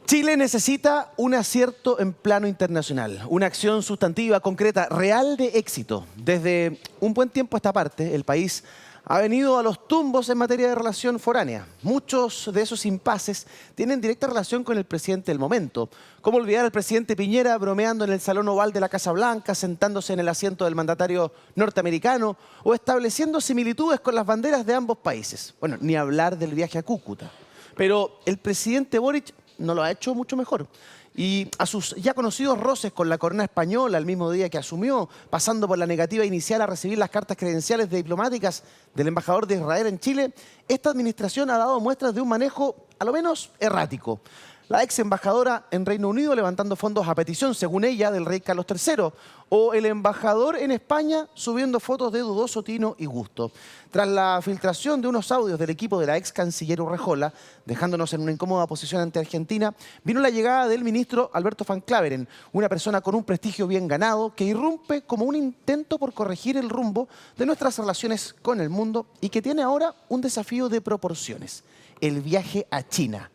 Chile necesita un acierto en plano internacional, una acción sustantiva, concreta, real de éxito. Desde un buen tiempo a esta parte, el país ha venido a los tumbos en materia de relación foránea. Muchos de esos impases tienen directa relación con el presidente del momento. ¿Cómo olvidar al presidente Piñera bromeando en el Salón Oval de la Casa Blanca, sentándose en el asiento del mandatario norteamericano o estableciendo similitudes con las banderas de ambos países? Bueno, ni hablar del viaje a Cúcuta. Pero el presidente Boric no lo ha hecho mucho mejor. Y a sus ya conocidos roces con la corona española el mismo día que asumió, pasando por la negativa inicial a recibir las cartas credenciales diplomáticas del embajador de Israel en Chile, esta administración ha dado muestras de un manejo a lo menos errático. La ex embajadora en Reino Unido levantando fondos a petición, según ella, del rey Carlos III, o el embajador en España subiendo fotos de dudoso tino y gusto. Tras la filtración de unos audios del equipo de la ex canciller Urrejola, dejándonos en una incómoda posición ante Argentina, vino la llegada del ministro Alberto Van Claveren, una persona con un prestigio bien ganado que irrumpe como un intento por corregir el rumbo de nuestras relaciones con el mundo y que tiene ahora un desafío de proporciones: el viaje a China,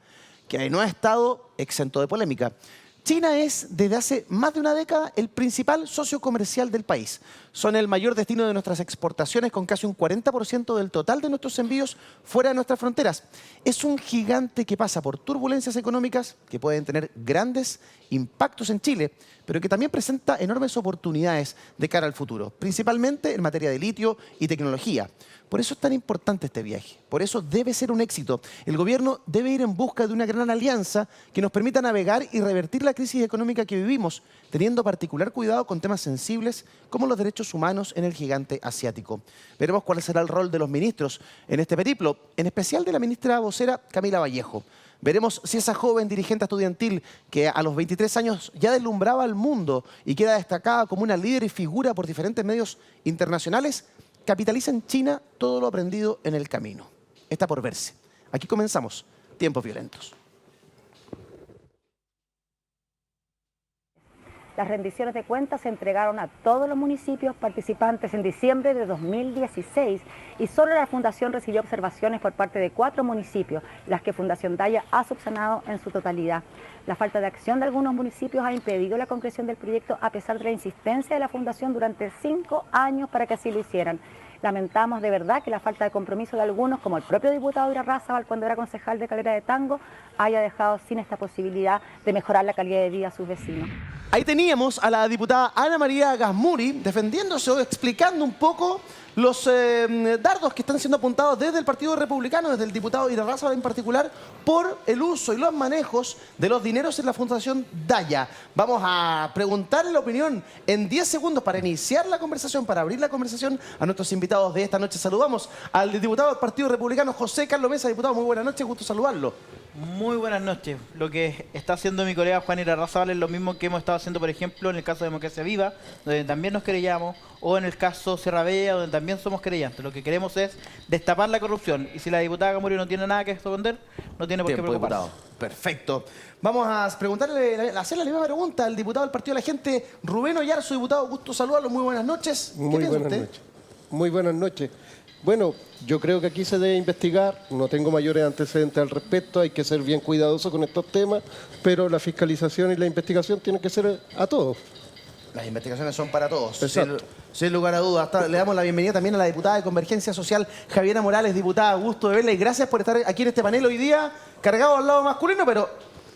que no ha estado exento de polémica. China es, desde hace más de una década, el principal socio comercial del país. Son el mayor destino de nuestras exportaciones, con casi un 40% del total de nuestros envíos fuera de nuestras fronteras. Es un gigante que pasa por turbulencias económicas que pueden tener grandes impactos en Chile, pero que también presenta enormes oportunidades de cara al futuro, principalmente en materia de litio y tecnología. Por eso es tan importante este viaje, por eso debe ser un éxito. El gobierno debe ir en busca de una gran alianza que nos permita navegar y revertir la crisis económica que vivimos, teniendo particular cuidado con temas sensibles como los derechos humanos en el gigante asiático. Veremos cuál será el rol de los ministros en este periplo, en especial de la ministra vocera Camila Vallejo. Veremos si esa joven dirigente estudiantil que a los 23 años ya deslumbraba al mundo y queda destacada como una líder y figura por diferentes medios internacionales, capitaliza en China todo lo aprendido en el camino. Está por verse. Aquí comenzamos Tiempos Violentos. Las rendiciones de cuentas se entregaron a todos los municipios participantes en diciembre de 2016 y solo la Fundación recibió observaciones por parte de 4 municipios, las que Fundación Daya ha subsanado en su totalidad. La falta de acción de algunos municipios ha impedido la concreción del proyecto a pesar de la insistencia de la Fundación durante 5 años para que así lo hicieran. Lamentamos de verdad que la falta de compromiso de algunos, como el propio diputado Irarrázaval cuando era concejal de Calera de Tango, haya dejado sin esta posibilidad de mejorar la calidad de vida a sus vecinos. Ahí teníamos a la diputada Ana María Gasmuri defendiéndose o explicando un poco los dardos que están siendo apuntados desde el Partido Republicano, desde el diputado Irarrázaval en particular, por el uso y los manejos de los dineros en la Fundación Daya. Vamos a preguntarle la opinión en 10 segundos para iniciar la conversación, para abrir la conversación a nuestros invitados de esta noche. Saludamos al diputado del Partido Republicano, José Carlos Mesa. Diputado, muy buenas noches, gusto saludarlo. Muy buenas noches. Lo que está haciendo mi colega Juan Irarrázaval es lo mismo que hemos estado haciendo, por ejemplo, en el caso de Democracia Viva, donde también nos querellamos, o en el caso Sierra Bella, donde también somos querellantes. Lo que queremos es destapar la corrupción. Y si la diputada Gamuri no tiene nada que esconder, no tiene por qué preocuparse. Perfecto. Vamos a preguntarle, hacerle la misma pregunta al diputado del Partido de la Gente, Rubén Oyarzo, diputado. Gusto saludarlo. Muy buenas noches. Muy buenas noches. Muy buenas noches. Bueno, yo creo que aquí se debe investigar, no tengo mayores antecedentes al respecto, hay que ser bien cuidadoso con estos temas, pero la fiscalización y la investigación tienen que ser a todos. Las investigaciones son para todos, sin lugar a dudas. Le damos la bienvenida también a la diputada de Convergencia Social, Javiera Morales. Diputada, gusto de verla y gracias por estar aquí en este panel hoy día, cargado al lado masculino, pero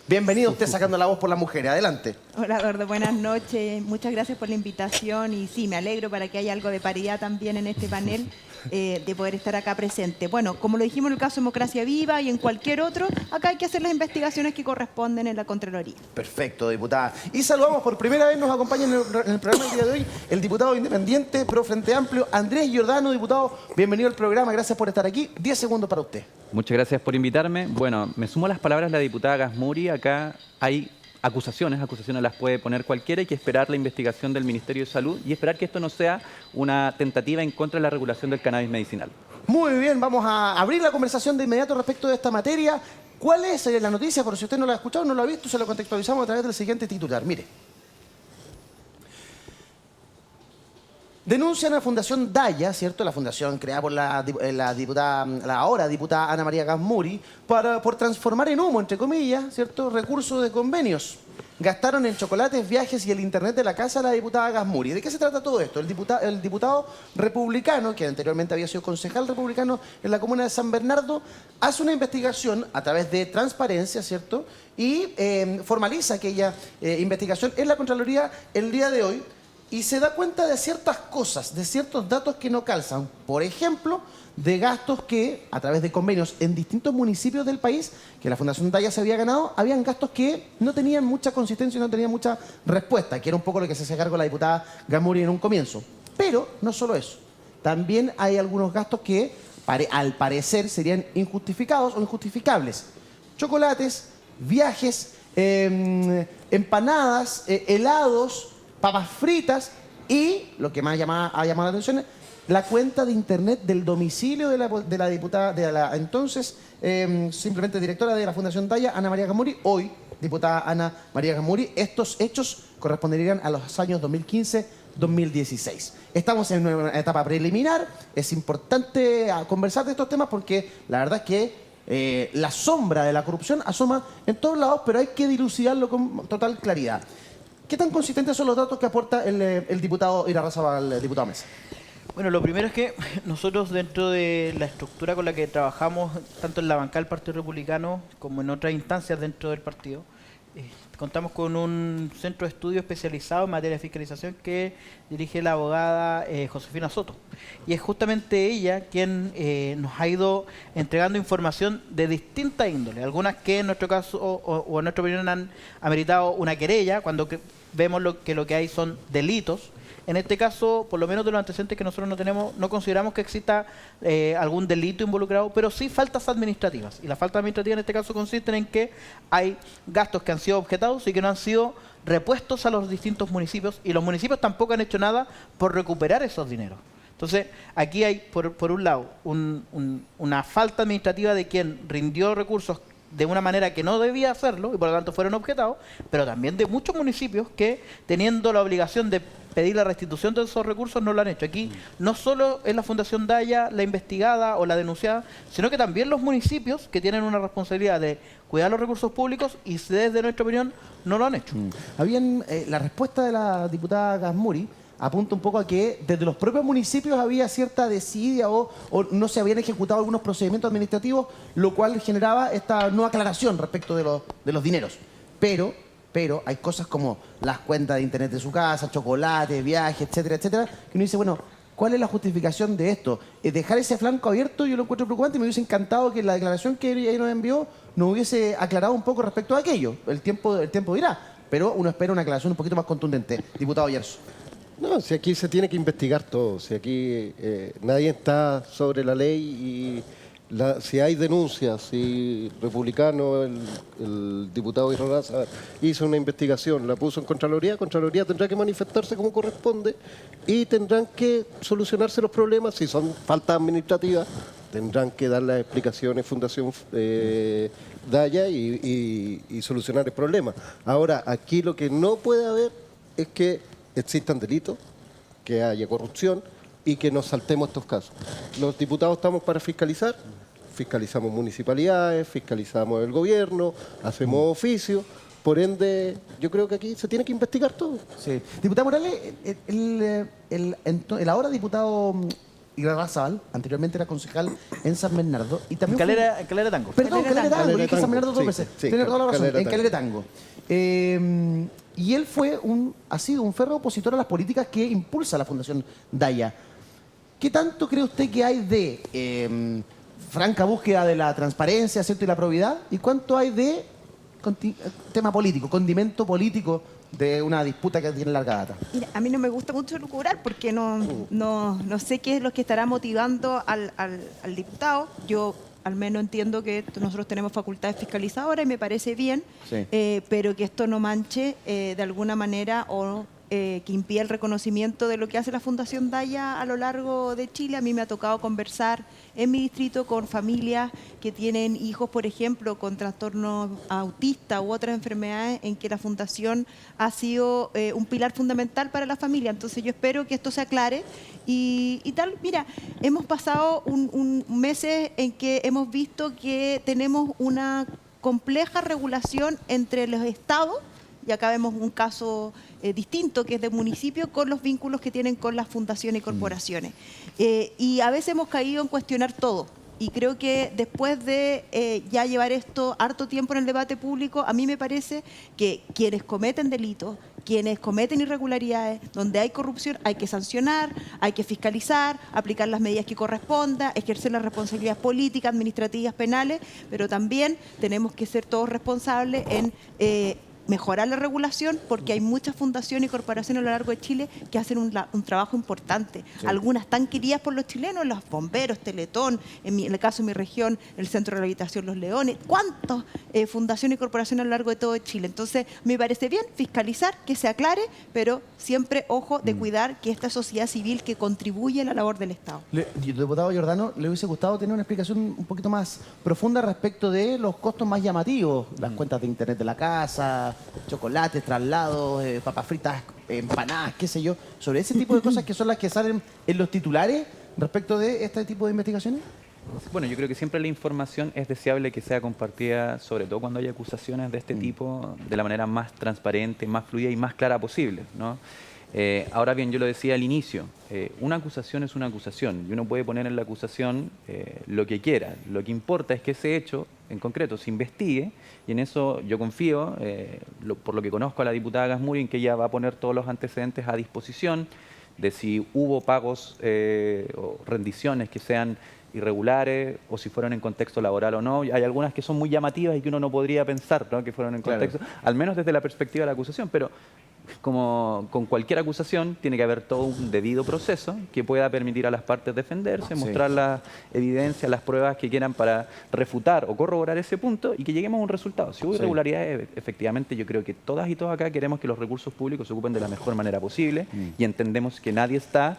bienvenido usted sacando la voz por las mujeres. Adelante. Hola, Gordo, buenas noches. Muchas gracias por la invitación y sí, me alegro para que haya algo de paridad también en este panel, de poder estar acá presente. Bueno, como lo dijimos en el caso Democracia Viva y en cualquier otro, acá hay que hacer las investigaciones que corresponden en la Contraloría. Perfecto, diputada. Y saludamos por primera vez, nos acompaña en el programa del día de hoy, el diputado independiente pro Frente Amplio, Andrés Giordano. Diputado, bienvenido al programa, gracias por estar aquí. 10 segundos para usted. Muchas gracias por invitarme. Bueno, me sumo a las palabras de la diputada Gasmuri. Acá hay acusaciones las puede poner cualquiera. Hay que esperar la investigación del Ministerio de Salud y esperar que esto no sea una tentativa en contra de la regulación del cannabis medicinal. Muy bien, vamos a abrir la conversación de inmediato respecto de esta materia. ¿Cuál es la noticia? Por si usted no la ha escuchado, no la ha visto, se lo contextualizamos a través del siguiente titular. Mire. Denuncian a la Fundación Daya, ¿cierto? La fundación creada por la ahora diputada Ana María Gas Muri, por transformar en humo, entre comillas, ¿cierto?, recursos de convenios. Gastaron en chocolates, viajes y el internet de la casa de la diputada Gas Muri. ¿De qué se trata todo esto? El diputado republicano, que anteriormente había sido concejal republicano en la comuna de San Bernardo, hace una investigación a través de transparencia, ¿cierto?, y formaliza aquella investigación en la Contraloría el día de hoy, y se da cuenta de ciertas cosas, de ciertos datos que no calzan. Por ejemplo, de gastos que, a través de convenios en distintos municipios del país, que la Fundación Daya se había ganado, habían gastos que no tenían mucha consistencia y no tenían mucha respuesta, que era un poco lo que se hacía cargo la diputada Gamuri en un comienzo. Pero no solo eso, también hay algunos gastos que, al parecer, serían injustificados o injustificables. Chocolates, viajes, empanadas, helados, papas fritas y, lo que más ha llamado la atención, la cuenta de internet del domicilio de la diputada, de la entonces simplemente directora de la Fundación Daya, Ana María Gas Muri, hoy diputada Ana María Gas Muri. Estos hechos corresponderían a los años 2015-2016. Estamos en una etapa preliminar, es importante conversar de estos temas porque la verdad es que la sombra de la corrupción asoma en todos lados, pero hay que dilucidarlo con total claridad. ¿Qué tan consistentes son los datos que aporta el diputado Irarrázaval, el diputado Mesa? Bueno, lo primero es que nosotros dentro de la estructura con la que trabajamos, tanto en la bancada del Partido Republicano como en otras instancias dentro del partido, contamos con un centro de estudio especializado en materia de fiscalización que dirige la abogada Josefina Soto. Y es justamente ella quien nos ha ido entregando información de distinta índole. Algunas que en nuestro caso o en nuestra opinión han ameritado una querella cuando vemos que lo que hay son delitos. En este caso, por lo menos de los antecedentes que nosotros no tenemos, no consideramos que exista algún delito involucrado, pero sí faltas administrativas. Y las faltas administrativas en este caso consisten en que hay gastos que han sido objetados y que no han sido repuestos a los distintos municipios, y los municipios tampoco han hecho nada por recuperar esos dineros. Entonces, aquí hay, por un lado, una falta administrativa de quien rindió recursos de una manera que no debía hacerlo y por lo tanto fueron objetados, pero también de muchos municipios que, teniendo la obligación de pedir la restitución de esos recursos, no lo han hecho. Aquí no solo es la Fundación Daya la investigada o la denunciada, sino que también los municipios que tienen una responsabilidad de cuidar los recursos públicos y desde nuestra opinión no lo han hecho. La respuesta de la diputada Gas Muri apunta un poco a que desde los propios municipios había cierta desidia o no se habían ejecutado algunos procedimientos administrativos, lo cual generaba esta no aclaración respecto de los dineros. Pero hay cosas como las cuentas de internet de su casa, chocolate, viajes, etcétera, etcétera, que uno dice, bueno, ¿cuál es la justificación de esto? Dejar ese flanco abierto yo lo encuentro preocupante y me hubiese encantado que la declaración que ella nos envió nos hubiese aclarado un poco respecto a aquello. El tiempo dirá, pero uno espera una aclaración un poquito más contundente. Diputado Yerso. No, si aquí se tiene que investigar todo, si aquí nadie está sobre la ley y si hay denuncias, si republicano, el diputado Irarrázaval hizo una investigación, la puso en Contraloría tendrá que manifestarse como corresponde y tendrán que solucionarse los problemas. Si son faltas administrativas, tendrán que dar las explicaciones Fundación Daya y solucionar el problema. Ahora, aquí lo que no puede haber es que existan delitos, que haya corrupción y que nos saltemos estos casos. Los diputados estamos para fiscalizar, fiscalizamos municipalidades, fiscalizamos el gobierno, hacemos oficio, por ende yo creo que aquí se tiene que investigar todo. Sí. Diputado Morales, el ahora diputado Irarrázaval, anteriormente era concejal en San Bernardo y también Calera Tango. Perdón, Calera Tango, dije San Bernardo dos sí, veces. sí, Tiene toda la razón, Calera en Tango. Calera Tango. Y él ha sido un férreo opositor a las políticas que impulsa la Fundación Daya. ¿Qué tanto cree usted que hay de franca búsqueda de la transparencia, ¿cierto?, y la probidad? ¿Y cuánto hay de tema político, condimento político de una disputa que tiene larga data? Mira, a mí no me gusta mucho lucurar porque no sé qué es lo que estará motivando al diputado. Yo al menos entiendo que nosotros tenemos facultades fiscalizadoras y me parece bien, Sí. pero que esto no manche de alguna manera o que impide el reconocimiento de lo que hace la Fundación Daya a lo largo de Chile. A mí me ha tocado conversar en mi distrito con familias que tienen hijos, por ejemplo, con trastornos autistas u otras enfermedades, en que la Fundación ha sido un pilar fundamental para la familia. Entonces yo espero que esto se aclare y tal. Mira, hemos pasado meses en que hemos visto que tenemos una compleja regulación entre los estados, y acá vemos un caso distinto que es de municipio, con los vínculos que tienen con las fundaciones y corporaciones. Y a veces hemos caído en cuestionar todo. Y creo que después de ya llevar esto harto tiempo en el debate público, a mí me parece que quienes cometen delitos, quienes cometen irregularidades, donde hay corrupción, hay que sancionar, hay que fiscalizar, aplicar las medidas que correspondan, ejercer las responsabilidades políticas, administrativas, penales, pero también tenemos que ser todos responsables en mejorar la regulación, porque hay muchas fundaciones y corporaciones a lo largo de Chile que hacen un trabajo importante. Sí. Algunas tan queridas por los chilenos, los bomberos, Teletón, en el caso de mi región, el Centro de Rehabilitación Los Leones. ¿Cuántas fundaciones y corporaciones a lo largo de todo Chile? Entonces, me parece bien fiscalizar, que se aclare, pero siempre, ojo, de cuidar que esta sociedad civil que contribuye a la labor del Estado. Diputado Giordano, ¿le hubiese gustado tener una explicación un poquito más profunda respecto de los costos más llamativos? Las cuentas de internet de la casa, chocolates, traslados, papas fritas, empanadas, qué sé yo, sobre ese tipo de cosas que son las que salen en los titulares respecto de este tipo de investigaciones? Bueno, yo creo que siempre la información es deseable que sea compartida, sobre todo cuando hay acusaciones de este tipo, de la manera más transparente, más fluida y más clara posible, ¿no? Ahora bien, yo lo decía al inicio, una acusación es una acusación y uno puede poner en la acusación lo que quiera. Lo que importa es que ese hecho en concreto se investigue, y en eso yo confío, por lo que conozco a la diputada Gasmuri, en que ella va a poner todos los antecedentes a disposición de si hubo pagos o rendiciones que sean irregulares o si fueron en contexto laboral o no. Hay algunas que son muy llamativas y que uno no podría pensar, ¿no?, que fueron en contexto, al menos desde la perspectiva de la acusación, pero como con cualquier acusación tiene que haber todo un debido proceso que pueda permitir a las partes defenderse, mostrar las evidencias, las pruebas que quieran para refutar o corroborar ese punto y que lleguemos a un resultado. Si hubo irregularidades, efectivamente yo creo que todas y todos acá queremos que los recursos públicos se ocupen de la mejor manera posible y entendemos que nadie está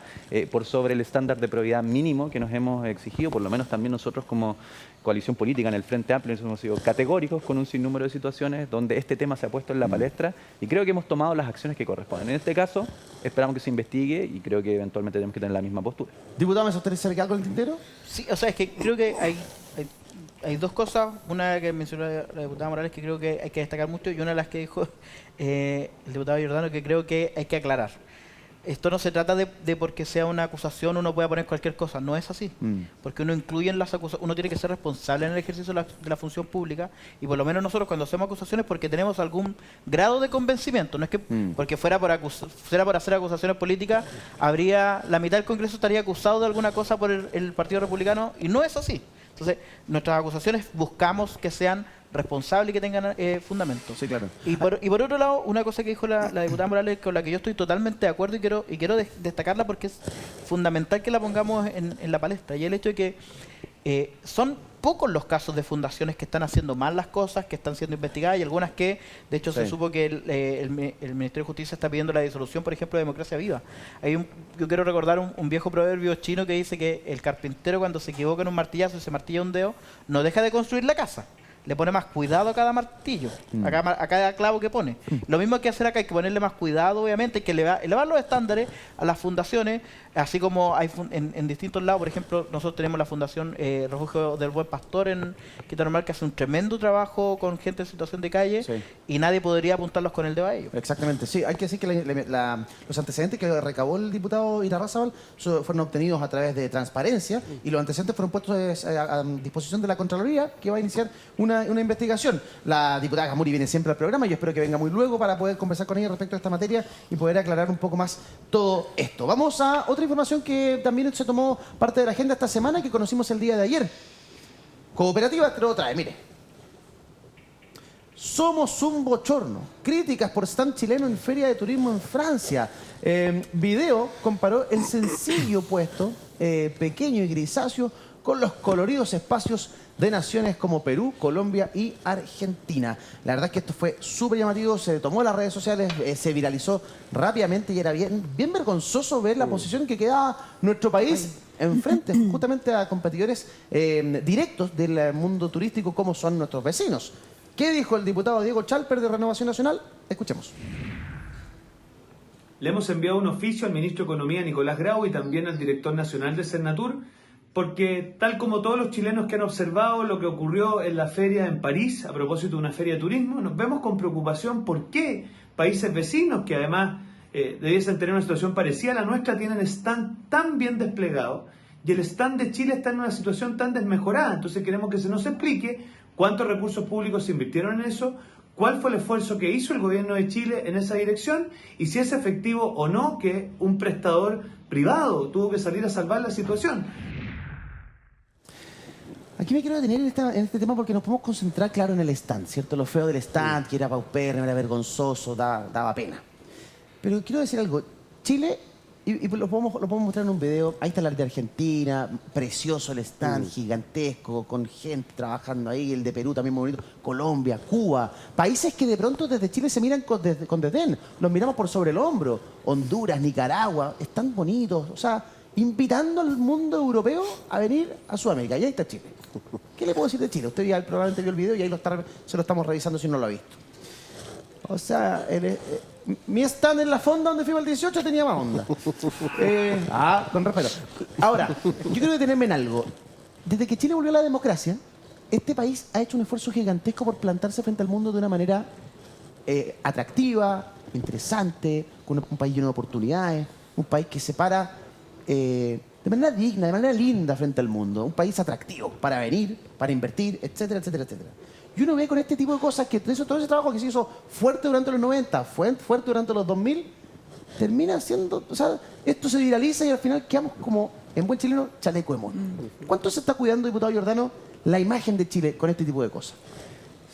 por sobre el estándar de probidad mínimo que nos hemos exigido, por lo menos también nosotros como coalición política en el Frente Amplio hemos sido categóricos con un sinnúmero de situaciones donde este tema se ha puesto en la palestra y creo que hemos tomado las acciones que corresponden. En este caso, esperamos que se investigue y creo que eventualmente tenemos que tener la misma postura. Diputado, ¿me gustaría saber algo en el tintero? Sí, o sea, es que creo que hay dos cosas. Una que mencionó la diputada Morales que creo que hay que destacar mucho y una de las que dijo el diputado Giordano que creo que hay que aclarar. Esto no se trata de porque sea una acusación uno pueda poner cualquier cosa, no es así. Porque uno incluye en las acusaciones, uno tiene que ser responsable en el ejercicio de la función pública y por lo menos nosotros cuando hacemos acusaciones porque tenemos algún grado de convencimiento, no es que porque fuera por hacer acusaciones políticas, la mitad del Congreso estaría acusado de alguna cosa por el Partido Republicano y no es así. Entonces, nuestras acusaciones buscamos que sean responsables y que tengan fundamento. Sí, claro. Y por otro lado, una cosa que dijo la diputada Morales, con la que yo estoy totalmente de acuerdo y quiero destacarla porque es fundamental que la pongamos en la palestra, y el hecho de que son pocos los casos de fundaciones que están haciendo mal las cosas, que están siendo investigadas, y algunas que, de hecho, se supo que el Ministerio de Justicia está pidiendo la disolución, por ejemplo, de Democracia Viva. Yo quiero recordar un viejo proverbio chino que dice que el carpintero cuando se equivoca en un martillazo y se martilla un dedo, no deja de construir la casa. Le pone más cuidado a cada martillo, a cada clavo que pone. Lo mismo hay que hacer acá, hay que ponerle más cuidado, obviamente, hay que elevar los estándares a las fundaciones, así como hay en distintos lados. Por ejemplo, nosotros tenemos la Fundación Refugio del Buen Pastor en Quintana Normal, que hace un tremendo trabajo con gente en situación de calle, y nadie podría apuntarlos con el dedo a ellos. Exactamente, sí. Hay que decir que los antecedentes que recabó el diputado Irarrázaval fueron obtenidos a través de transparencia y los antecedentes fueron puestos a disposición de la Contraloría, que va a iniciar una investigación. La diputada Gasmuri viene siempre al programa y yo espero que venga muy luego para poder conversar con ella respecto a esta materia y poder aclarar un poco más todo esto. Vamos a otra información que también se tomó parte de la agenda esta semana y que conocimos el día de ayer. Cooperativa te lo trae, mire. Somos un bochorno. Críticas por stand chileno en Feria de Turismo en Francia. Video comparó el sencillo puesto, pequeño y grisáceo, con los coloridos espacios de naciones como Perú, Colombia y Argentina. La verdad es que esto fue súper llamativo, se tomó en las redes sociales, se viralizó rápidamente y era bien vergonzoso ver la posición en que quedaba nuestro país enfrente justamente a competidores directos del mundo turístico como son nuestros vecinos. ¿Qué dijo el diputado Diego Chalper de Renovación Nacional? Escuchemos. Le hemos enviado un oficio al ministro de Economía, Nicolás Grau, y también al director nacional de Cernatur, porque tal como todos los chilenos que han observado lo que ocurrió en la feria en París, a propósito de una feria de turismo, nos vemos con preocupación por qué países vecinos, que además debiesen tener una situación parecida a la nuestra, tienen stand tan bien desplegados y el stand de Chile está en una situación tan desmejorada. Entonces queremos que se nos explique cuántos recursos públicos se invirtieron en eso, cuál fue el esfuerzo que hizo el gobierno de Chile en esa dirección y si es efectivo o no que un prestador privado tuvo que salir a salvar la situación. Aquí me quiero detener en este tema porque nos podemos concentrar, claro, en el stand, ¿cierto? Lo feo del stand, que era paupérrimo, era vergonzoso, daba pena. Pero quiero decir algo. Chile, y lo podemos mostrar en un video, ahí está la de Argentina, precioso el stand, gigantesco, con gente trabajando ahí, el de Perú también muy bonito, Colombia, Cuba, países que de pronto desde Chile se miran con desdén, los miramos por sobre el hombro, Honduras, Nicaragua, están bonitos, o sea, invitando al mundo europeo a venir a Sudamérica, y ahí está Chile. ¿Qué le puedo decir de Chile? Usted ya probablemente vio el video y ahí se lo estamos revisando si no lo ha visto. O sea, mi stand en la fonda donde fui al 18 tenía más onda. Con respeto. Ahora, yo quiero detenerme en algo. Desde que Chile volvió a la democracia, este país ha hecho un esfuerzo gigantesco por plantarse frente al mundo de una manera atractiva, interesante, con un país lleno de oportunidades, un país que se para de manera digna, de manera linda frente al mundo, un país atractivo para venir, para invertir, etcétera, etcétera, etcétera. Y uno ve con este tipo de cosas que todo ese trabajo que se hizo fuerte durante los 90, fuerte durante los 2000, termina siendo, o sea, esto se viraliza y al final quedamos como, en buen chileno, chaleco de mono. ¿Cuánto se está cuidando, diputado Giordano, la imagen de Chile con este tipo de cosas?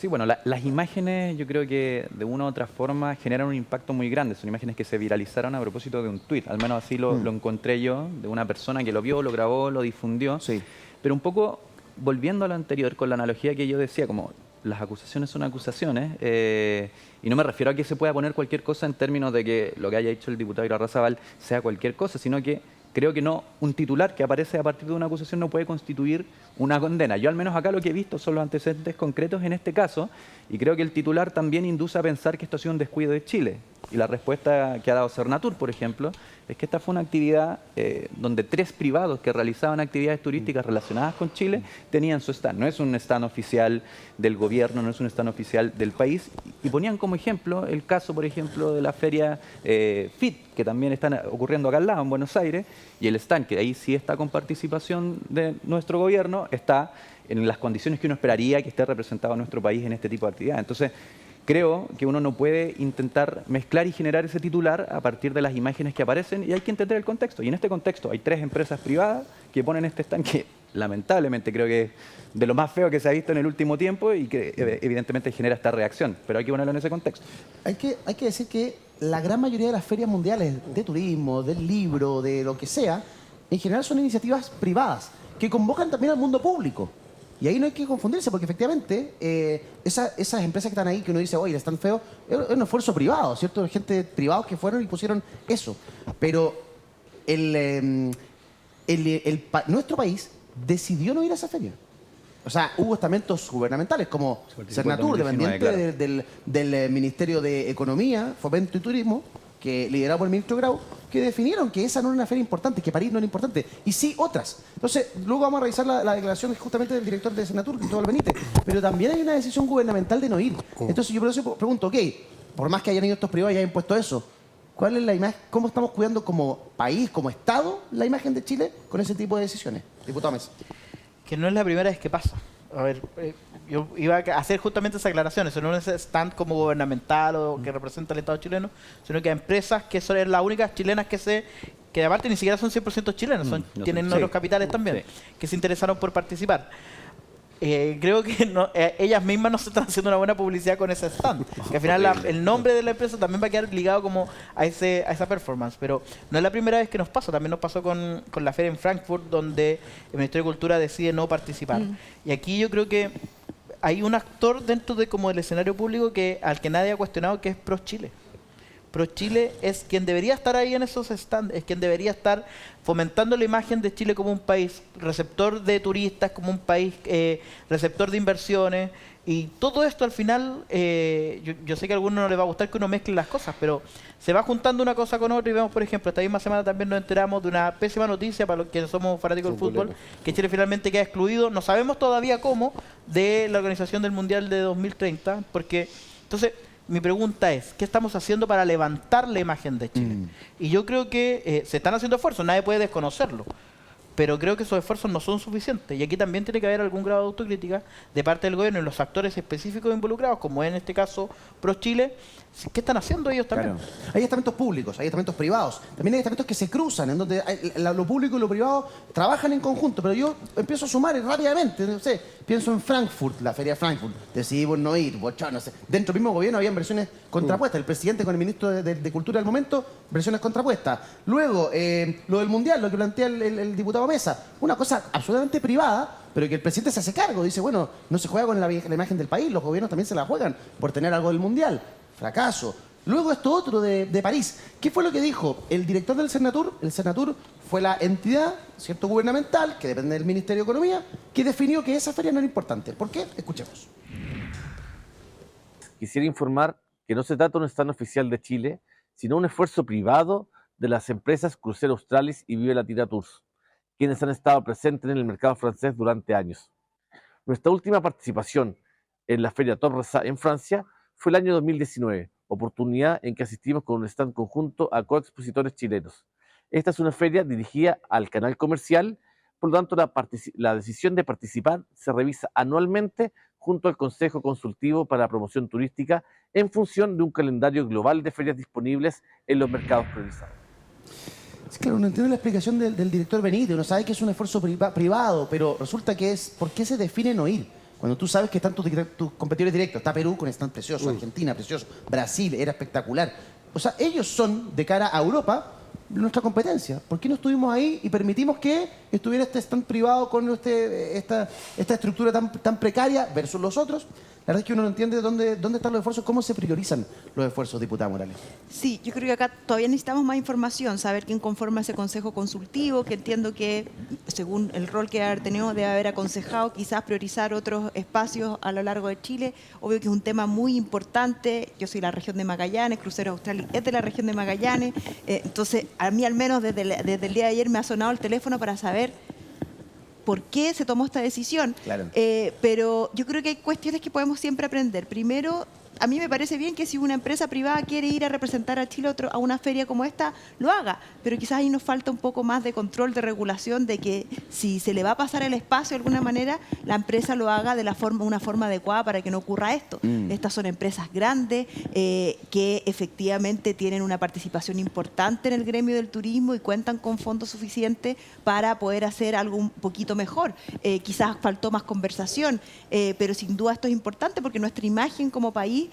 Sí, bueno, las imágenes yo creo que de una u otra forma generan un impacto muy grande. Son imágenes que se viralizaron a propósito de un tuit. Al menos así lo encontré yo, de una persona que lo vio, lo grabó, lo difundió. Sí. Pero un poco volviendo a lo anterior, con la analogía que yo decía, como las acusaciones son acusaciones, y no me refiero a que se pueda poner cualquier cosa en términos de que lo que haya dicho el diputado Irarrázaval sea cualquier cosa, sino que creo que no, un titular que aparece a partir de una acusación no puede constituir una condena. Yo al menos acá lo que he visto son los antecedentes concretos en este caso, y creo que el titular también induce a pensar que esto ha sido un descuido de Chile. Y la respuesta que ha dado Cernatur, por ejemplo, es que esta fue una actividad donde 3 privados que realizaban actividades turísticas relacionadas con Chile tenían su stand. No es un stand oficial del gobierno, no es un stand oficial del país. Y ponían como ejemplo el caso, por ejemplo, de la feria FIT, que también está ocurriendo acá al lado, en Buenos Aires, y el stand, que ahí sí está con participación de nuestro gobierno, está en las condiciones que uno esperaría que esté representado nuestro país en este tipo de actividades. Entonces, creo que uno no puede intentar mezclar y generar ese titular a partir de las imágenes que aparecen, y hay que entender el contexto. Y en este contexto hay 3 empresas privadas que ponen este stand que lamentablemente creo que es de lo más feo que se ha visto en el último tiempo y que evidentemente genera esta reacción. Pero hay que ponerlo en ese contexto. Hay que decir que la gran mayoría de las ferias mundiales de turismo, del libro, de lo que sea, en general son iniciativas privadas que convocan también al mundo público. Y ahí no hay que confundirse, porque efectivamente esas empresas que están ahí, que uno dice, oye, están feos, es un esfuerzo privado, ¿cierto? Gente privados que fueron y pusieron eso. Pero nuestro país decidió no ir a esa feria. O sea, hubo estamentos gubernamentales como Cernatur, dependiente del Ministerio de Economía, Fomento y Turismo, que liderado por el ministro Grau, que definieron que esa no era una feria importante, que París no era importante, y sí otras. Entonces, luego vamos a revisar la declaración justamente del director de Cernatur, Cristóbal Benítez, pero también hay una decisión gubernamental de no ir. Entonces yo por eso pregunto, ok, por más que hayan ido estos privados y hayan impuesto eso, ¿cuál es la imagen, cómo estamos cuidando como país, como Estado, la imagen de Chile con ese tipo de decisiones? Diputado Mesa. Que no es la primera vez que pasa. A ver, yo iba a hacer justamente esa aclaración. Eso no es stand como gubernamental o que representa al Estado chileno, sino que a empresas que son las únicas chilenas que aparte ni siquiera son 100% chilenos, tienen otros capitales también, que se interesaron por participar. Creo que ellas mismas no se están haciendo una buena publicidad con ese stand. Que al final el nombre de la empresa también va a quedar ligado como a esa performance. Pero no es la primera vez que nos pasa. También nos pasó con la feria en Frankfurt, donde el Ministerio de Cultura decide no participar. Y aquí yo creo que hay un actor dentro de como del escenario público al que nadie ha cuestionado, que es ProChile. ProChile es quien debería estar ahí en esos stands, es quien debería estar fomentando la imagen de Chile como un país receptor de turistas, como un país receptor de inversiones. Y todo esto al final, yo sé que a algunos no les va a gustar que uno mezcle las cosas, pero se va juntando una cosa con otra y vemos, por ejemplo, esta misma semana también nos enteramos de una pésima noticia para los que somos fanáticos del fútbol, que Chile finalmente queda excluido, no sabemos todavía cómo, de la organización del Mundial de 2030, porque entonces... Mi pregunta es, ¿qué estamos haciendo para levantar la imagen de Chile? Y yo creo que se están haciendo esfuerzos, nadie puede desconocerlo, pero creo que esos esfuerzos no son suficientes. Y aquí también tiene que haber algún grado de autocrítica de parte del gobierno y los actores específicos involucrados, como en este caso ProChile. ¿Qué están haciendo ellos también? Claro. Hay estamentos públicos, hay estamentos privados. También hay estamentos que se cruzan, en donde lo público y lo privado trabajan en conjunto. Pero yo empiezo a sumar rápidamente. No sé, pienso en Frankfurt, la feria de Frankfurt. Decidimos no ir, no sé. Dentro del mismo gobierno había versiones contrapuestas. El presidente con el ministro de Cultura del momento, versiones contrapuestas. Luego, lo del Mundial, lo que plantea el diputado Mesa. Una cosa absolutamente privada, pero que el presidente se hace cargo. Dice, bueno, no se juega con la imagen del país, los gobiernos también se la juegan por tener algo del Mundial. Fracaso. Luego esto otro de París. ¿Qué fue lo que dijo el director del Cernatur? El Cernatur fue la entidad, ¿cierto?, gubernamental, que depende del Ministerio de Economía, que definió que esa feria no era importante. ¿Por qué? Escuchemos. Quisiera informar que no se trata de un stand oficial de Chile, sino un esfuerzo privado de las empresas Crucero Australis y Vive Latina Tours, quienes han estado presentes en el mercado francés durante años. Nuestra última participación en la feria Top Resa en Francia fue el año 2019, oportunidad en que asistimos con un stand conjunto a coexpositores chilenos. Esta es una feria dirigida al canal comercial, por lo tanto la decisión de participar se revisa anualmente junto al Consejo Consultivo para la Promoción Turística en función de un calendario global de ferias disponibles en los mercados priorizados. Sí, claro, uno entiende la explicación del director Benítez, uno sabe que es un esfuerzo privado, pero resulta que es, ¿por qué se define no ir? Cuando tú sabes que están tus competidores directos, está Perú con stand precioso, Argentina precioso, Brasil era espectacular. O sea, ellos son, de cara a Europa, nuestra competencia. ¿Por qué no estuvimos ahí y permitimos que estuviera este stand privado con esta estructura tan precaria versus los otros? La verdad es que uno no entiende dónde están los esfuerzos, cómo se priorizan los esfuerzos, diputada Morales. Sí, yo creo que acá todavía necesitamos más información, saber quién conforma ese consejo consultivo, que entiendo que, según el rol que ha tenido, debe haber aconsejado quizás priorizar otros espacios a lo largo de Chile. Obvio que es un tema muy importante. Yo soy de la región de Magallanes, Crucero Australis es de la región de Magallanes. Entonces, a mí al menos desde el día de ayer me ha sonado el teléfono para saber por qué se tomó esta decisión. Claro. Pero yo creo que hay cuestiones que podemos siempre aprender. Primero, a mí me parece bien que si una empresa privada quiere ir a representar a Chile a una feria como esta, lo haga. Pero quizás ahí nos falta un poco más de control, de regulación, de que si se le va a pasar el espacio de alguna manera, la empresa lo haga de una forma adecuada para que no ocurra esto. Estas son empresas grandes que efectivamente tienen una participación importante en el gremio del turismo y cuentan con fondos suficientes para poder hacer algo un poquito mejor. Quizás faltó más conversación, pero sin duda esto es importante porque nuestra imagen como país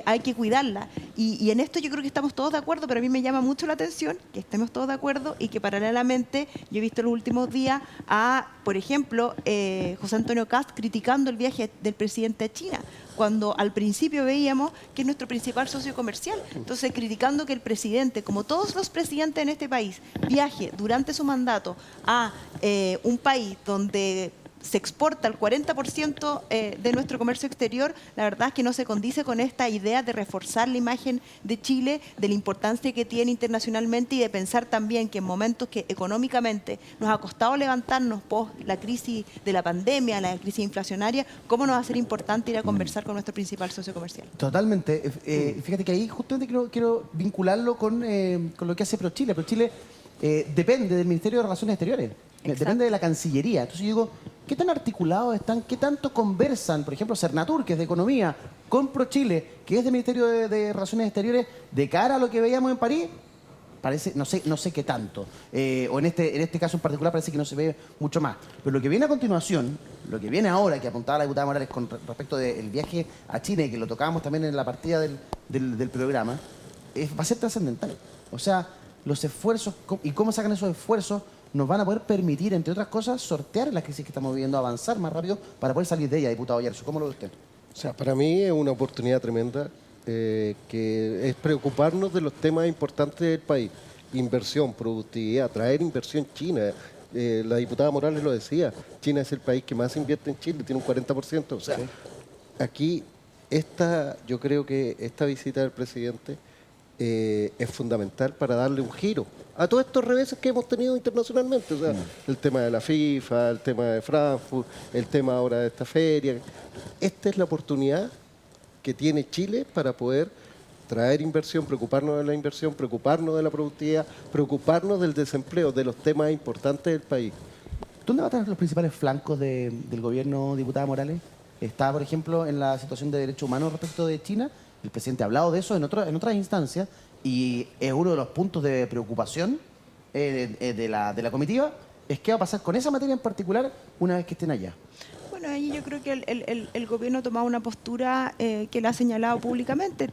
hay que cuidarla. Y en esto yo creo que estamos todos de acuerdo, pero a mí me llama mucho la atención que estemos todos de acuerdo y que paralelamente yo he visto en los últimos días a, por ejemplo, José Antonio Kast criticando el viaje del presidente a China, cuando al principio veíamos que es nuestro principal socio comercial. Entonces, criticando que el presidente, como todos los presidentes en este país, viaje durante su mandato a un país donde se exporta el 40% de nuestro comercio exterior, la verdad es que no se condice con esta idea de reforzar la imagen de Chile, de la importancia que tiene internacionalmente y de pensar también que en momentos que económicamente nos ha costado levantarnos post la crisis de la pandemia, la crisis inflacionaria, cómo nos va a ser importante ir a conversar con nuestro principal socio comercial. Totalmente. Fíjate que ahí justamente quiero vincularlo con lo que hace ProChile. ProChile depende del Ministerio de Relaciones Exteriores. Exacto. Depende de la Cancillería. Entonces yo digo, ¿qué tan articulados están? ¿Qué tanto conversan? Por ejemplo, Cernatur, que es de Economía, con ProChile, que es del Ministerio de Relaciones Exteriores, de cara a lo que veíamos en París. parece, no sé qué tanto. O en este caso en particular parece que no se ve mucho más. Pero lo que viene a continuación, lo que viene ahora, que apuntaba la diputada Morales con respecto del viaje a China, y que lo tocábamos también en la partida del programa, va a ser trascendental. O sea, los esfuerzos y cómo sacan esos esfuerzos nos van a poder permitir, entre otras cosas, sortear la crisis que estamos viviendo, avanzar más rápido para poder salir de ella, diputado Ayerso. ¿Cómo lo ve usted? O sea, para mí es una oportunidad tremenda que es preocuparnos de los temas importantes del país. Inversión, productividad, traer inversión china. La diputada Morales lo decía, China es el país que más invierte en Chile, tiene un 40%. O sea, aquí yo creo que esta visita del presidente es fundamental para darle un giro a todos estos reveses que hemos tenido internacionalmente. O sea, el tema de la FIFA, el tema de Frankfurt, el tema ahora de esta feria. Esta es la oportunidad que tiene Chile para poder traer inversión, preocuparnos de la inversión, preocuparnos de la productividad, preocuparnos del desempleo, de los temas importantes del país. ¿Dónde van a estar los principales flancos del gobierno, diputada Morales? Está, por ejemplo, en la situación de derechos humanos respecto de China. El presidente ha hablado de eso en otras instancias y es uno de los puntos de preocupación de la comitiva. Es qué va a pasar con esa materia en particular una vez que estén allá. Bueno, ahí yo creo que el gobierno ha tomado una postura que la ha señalado públicamente.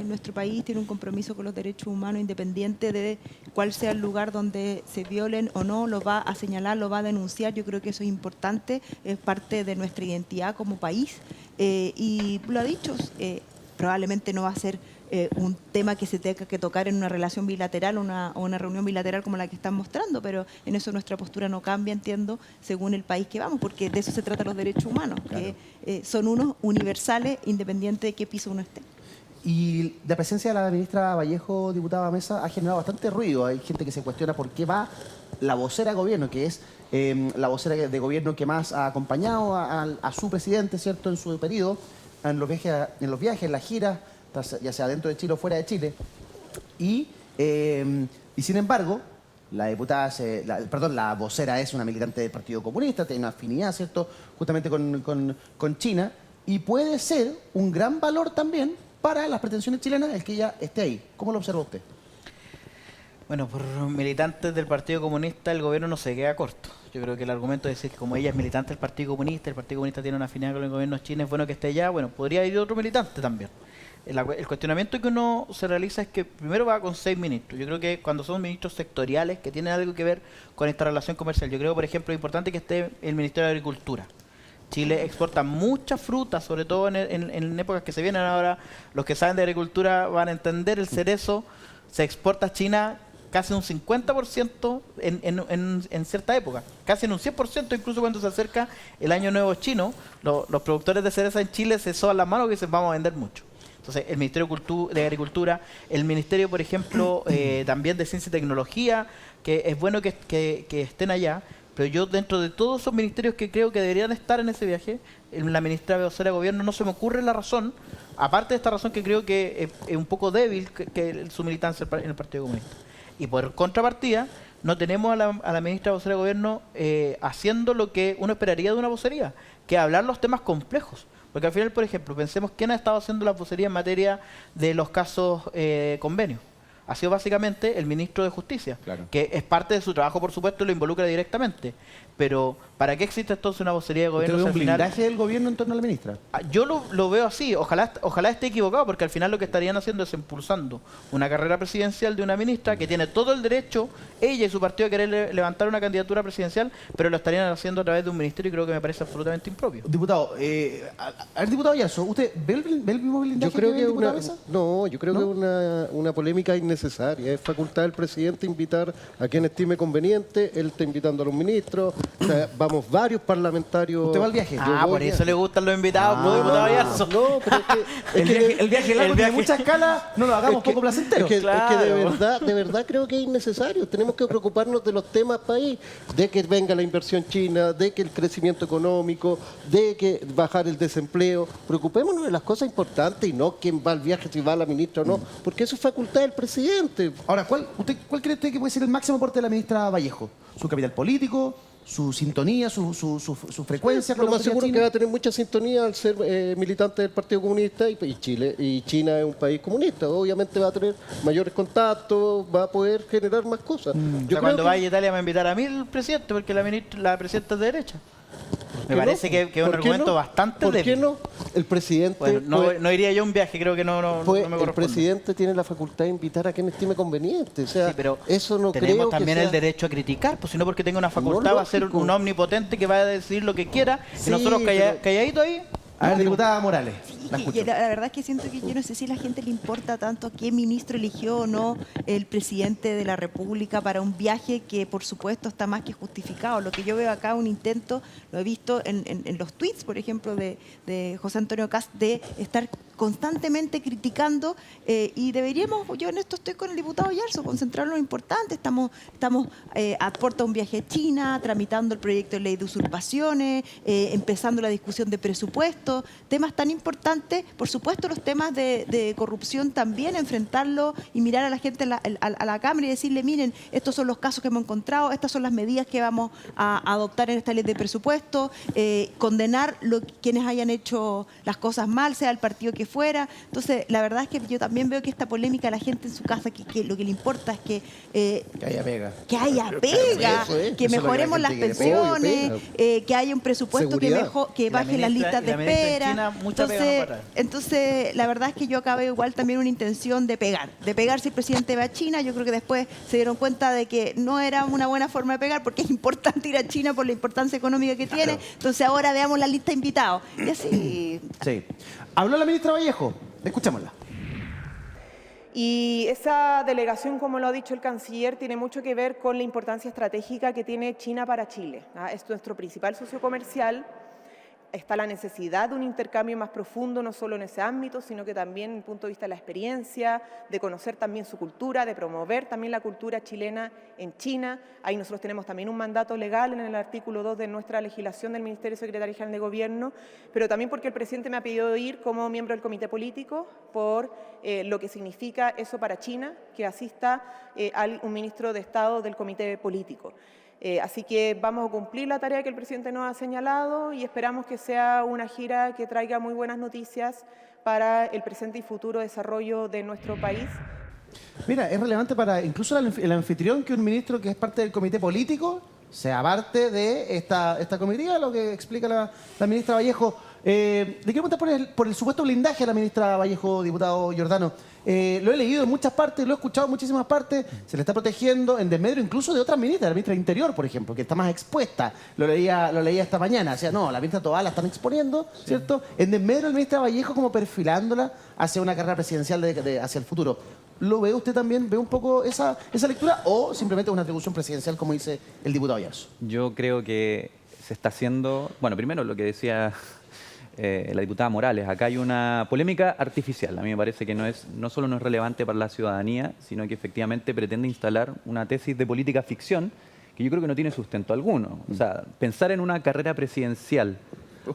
Nuestro país tiene un compromiso con los derechos humanos independiente de cuál sea el lugar donde se violen o no, lo va a señalar, lo va a denunciar. Yo creo que eso es importante, es parte de nuestra identidad como país. Y lo ha dicho, probablemente no va a ser un tema que se tenga que tocar en una relación bilateral o una reunión bilateral como la que están mostrando, pero en eso nuestra postura no cambia, entiendo, según el país que vamos, porque de eso se trata los derechos humanos, claro, que son unos universales, independiente de qué piso uno esté. Y la presencia de la ministra Vallejo, diputada Mesa, ha generado bastante ruido. Hay gente que se cuestiona por qué va la vocera de gobierno, que es la vocera de gobierno que más ha acompañado a su presidente, ¿cierto?, en su periodo, en los viajes, en las giras, ya sea dentro de Chile o fuera de Chile. Y sin embargo, la vocera es una militante del Partido Comunista, tiene una afinidad, ¿cierto?, justamente con China, y puede ser un gran valor también para las pretensiones chilenas el que ella esté ahí. ¿Cómo lo observa usted? Bueno, por militantes del Partido Comunista el gobierno no se queda corto. Yo creo que el argumento de decir que como ella es militante del Partido Comunista tiene una afinidad con el gobierno chino, es bueno que esté allá. Bueno, podría ir otro militante también. El cuestionamiento que uno se realiza es que primero va con 6 ministros. Yo creo que cuando son ministros sectoriales que tienen algo que ver con esta relación comercial, yo creo, por ejemplo, es importante que esté el Ministerio de Agricultura. Chile exporta mucha fruta, sobre todo en épocas que se vienen ahora. Los que saben de agricultura van a entender, el cerezo se exporta a China casi un 50% en cierta época, casi en un 100%, incluso cuando se acerca el Año Nuevo chino, los productores de cereza en Chile se soban las manos y dicen vamos a vender mucho. Entonces, el Ministerio de Agricultura, el Ministerio, por ejemplo, también de Ciencia y Tecnología, que es bueno que estén allá, pero yo dentro de todos esos ministerios que creo que deberían estar en ese viaje, la ministra vocera de Gobierno, no se me ocurre la razón, aparte de esta razón que creo que es un poco débil, que su militancia en el Partido Comunista. Y por contrapartida, no tenemos a la ministra vocera de Gobierno haciendo lo que uno esperaría de una vocería, que es hablar los temas complejos. Porque al final, por ejemplo, pensemos quién ha estado haciendo la vocería en materia de los casos convenios. Ha sido básicamente el ministro de Justicia, claro, que es parte de su trabajo, por supuesto, y lo involucra directamente. Pero, ¿para qué existe entonces una vocería de gobierno? ¿Usted ve un blindaje del gobierno en torno a la ministra? Yo lo veo así. Ojalá esté equivocado, porque al final lo que estarían haciendo es impulsando una carrera presidencial de una ministra que tiene todo el derecho, ella y su partido, a querer levantar una candidatura presidencial, pero lo estarían haciendo a través de un ministerio y creo que me parece absolutamente impropio. Diputado, diputado Ayerso, ¿usted ve el mismo blindaje? Yo creo que yo creo que es una polémica innecesaria. Es facultad del presidente invitar a quien estime conveniente. Él está invitando a los ministros. O sea, vamos varios parlamentarios. ¿Usted va al viaje? Por eso le gustan los invitados, diputado Ayerso. No, pero el viaje largo tiene mucha escala, no lo hagamos poco placentero. Es que de verdad creo que es innecesario. Tenemos que preocuparnos de los temas país, de que venga la inversión china, de que el crecimiento económico, de que bajar el desempleo. Preocupémonos de las cosas importantes y no quién va al viaje, si va la ministra o no, porque eso es facultad del presidente. Ahora, ¿cuál cree usted que puede ser el máximo aporte de la ministra Vallejo? ¿Su capital político? su sintonía, su frecuencia con Lo la más sociedad seguro es china? que va a tener mucha sintonía al ser militante del Partido Comunista y China es un país comunista. Obviamente va a tener mayores contactos, va a poder generar más cosas. O sea, cuando vaya a Italia me va a invitar a mí el presidente, porque la presidenta es de derecha. Me parece que es un argumento bastante ¿Por débil. qué no? El presidente... Bueno, no iría yo a un viaje, creo que no me corresponde. el presidente tiene la facultad de invitar a quien estime conveniente. O sea, Sí, pero eso no tenemos creo que también sea... el derecho a criticar, pues si no porque tenga una facultad No, va a ser lógico. un omnipotente que va a decidir lo que quiera Sí, y nosotros pero- calladitos ahí. A ver, diputada Morales, Sí, la escucho. la verdad es que siento que yo no sé si a la gente le importa tanto qué ministro eligió o no el presidente de la República para un viaje que por supuesto está más que justificado. Lo que yo veo acá un intento, lo he visto en los tweets, por ejemplo, de José Antonio Kast, de estar constantemente criticando y deberíamos, yo en esto estoy con el diputado Yarzo, concentrarnos en lo importante. Estamos a puerta de un viaje a China, tramitando el proyecto de ley de usurpaciones, empezando la discusión de presupuestos, temas tan importantes. Por supuesto, los temas de corrupción también, enfrentarlo y mirar a la gente a la Cámara y decirle, miren, estos son los casos que hemos encontrado, estas son las medidas que vamos a adoptar en esta ley de presupuesto, condenar quienes hayan hecho las cosas mal, sea el partido que fuera. Entonces, la verdad es que yo también veo que esta polémica a la gente en su casa, que lo que le importa es que haya pega. que haya pega, eso es. que Eso es lo que la mejoremos las gente quiere. pensiones, Obvio, que haya un presupuesto Seguridad. que baje las listas de la ministra en espera. China, mucha pega nos va a traer. Entonces, la verdad es que yo acá veo igual también una intención de pegar si el presidente va a China. Yo creo que después se dieron cuenta de que no era una buena forma de pegar, porque es importante ir a China por la importancia económica que tiene. Entonces ahora veamos la lista de invitados. Y así... Sí. Habló la ministra Vallejo. Escuchémosla. Y esa delegación, como lo ha dicho el canciller, tiene mucho que ver con la importancia estratégica que tiene China para Chile. Es nuestro principal socio comercial. Está la necesidad de un intercambio más profundo, no solo en ese ámbito, sino que también desde el punto de vista de la experiencia, de conocer también su cultura, de promover también la cultura chilena en China. Ahí nosotros tenemos también un mandato legal en el artículo 2 de nuestra legislación del Ministerio Secretario General de Gobierno, pero también porque el presidente me ha pedido ir como miembro del comité político por lo que significa eso para China, que asista un ministro de Estado del comité político. Así que vamos a cumplir la tarea que el presidente nos ha señalado y esperamos que sea una gira que traiga muy buenas noticias para el presente y futuro desarrollo de nuestro país. Mira, es relevante para incluso el anfitrión que un ministro que es parte del comité político sea parte de esta comitiva, lo que explica la ministra Vallejo. Le quiero preguntar por el supuesto blindaje a la ministra Vallejo, diputado Giordano. Lo he leído en muchas partes, lo he escuchado en muchísimas partes. Se le está protegiendo en desmedro incluso de otras ministras, la ministra de Interior, por ejemplo, que está más expuesta. Lo leía esta mañana. O sea, no, la ministra Tobal la están exponiendo, ¿cierto? En desmedro la ministra Vallejo como perfilándola hacia una carrera presidencial hacia el futuro. ¿Lo ve usted también? ¿Ve un poco esa lectura o simplemente una atribución presidencial, como dice el diputado Yarzo? Yo creo que se está haciendo, bueno, primero lo que decía la diputada Morales, acá hay una polémica artificial. A mí me parece que no solo no es relevante para la ciudadanía, sino que efectivamente pretende instalar una tesis de política ficción que yo creo que no tiene sustento alguno. O sea, pensar en una carrera presidencial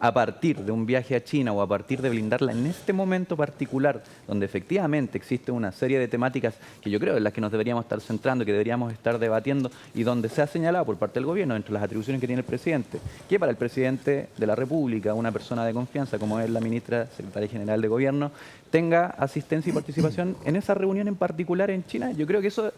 a partir de un viaje a China o a partir de blindarla en este momento particular, donde efectivamente existe una serie de temáticas que yo creo en las que nos deberíamos estar centrando, que deberíamos estar debatiendo y donde se ha señalado por parte del gobierno, entre las atribuciones que tiene el presidente, que para el presidente de la República, una persona de confianza como es la ministra secretaria general de gobierno, tenga asistencia y participación en esa reunión en particular en China. Yo creo que eso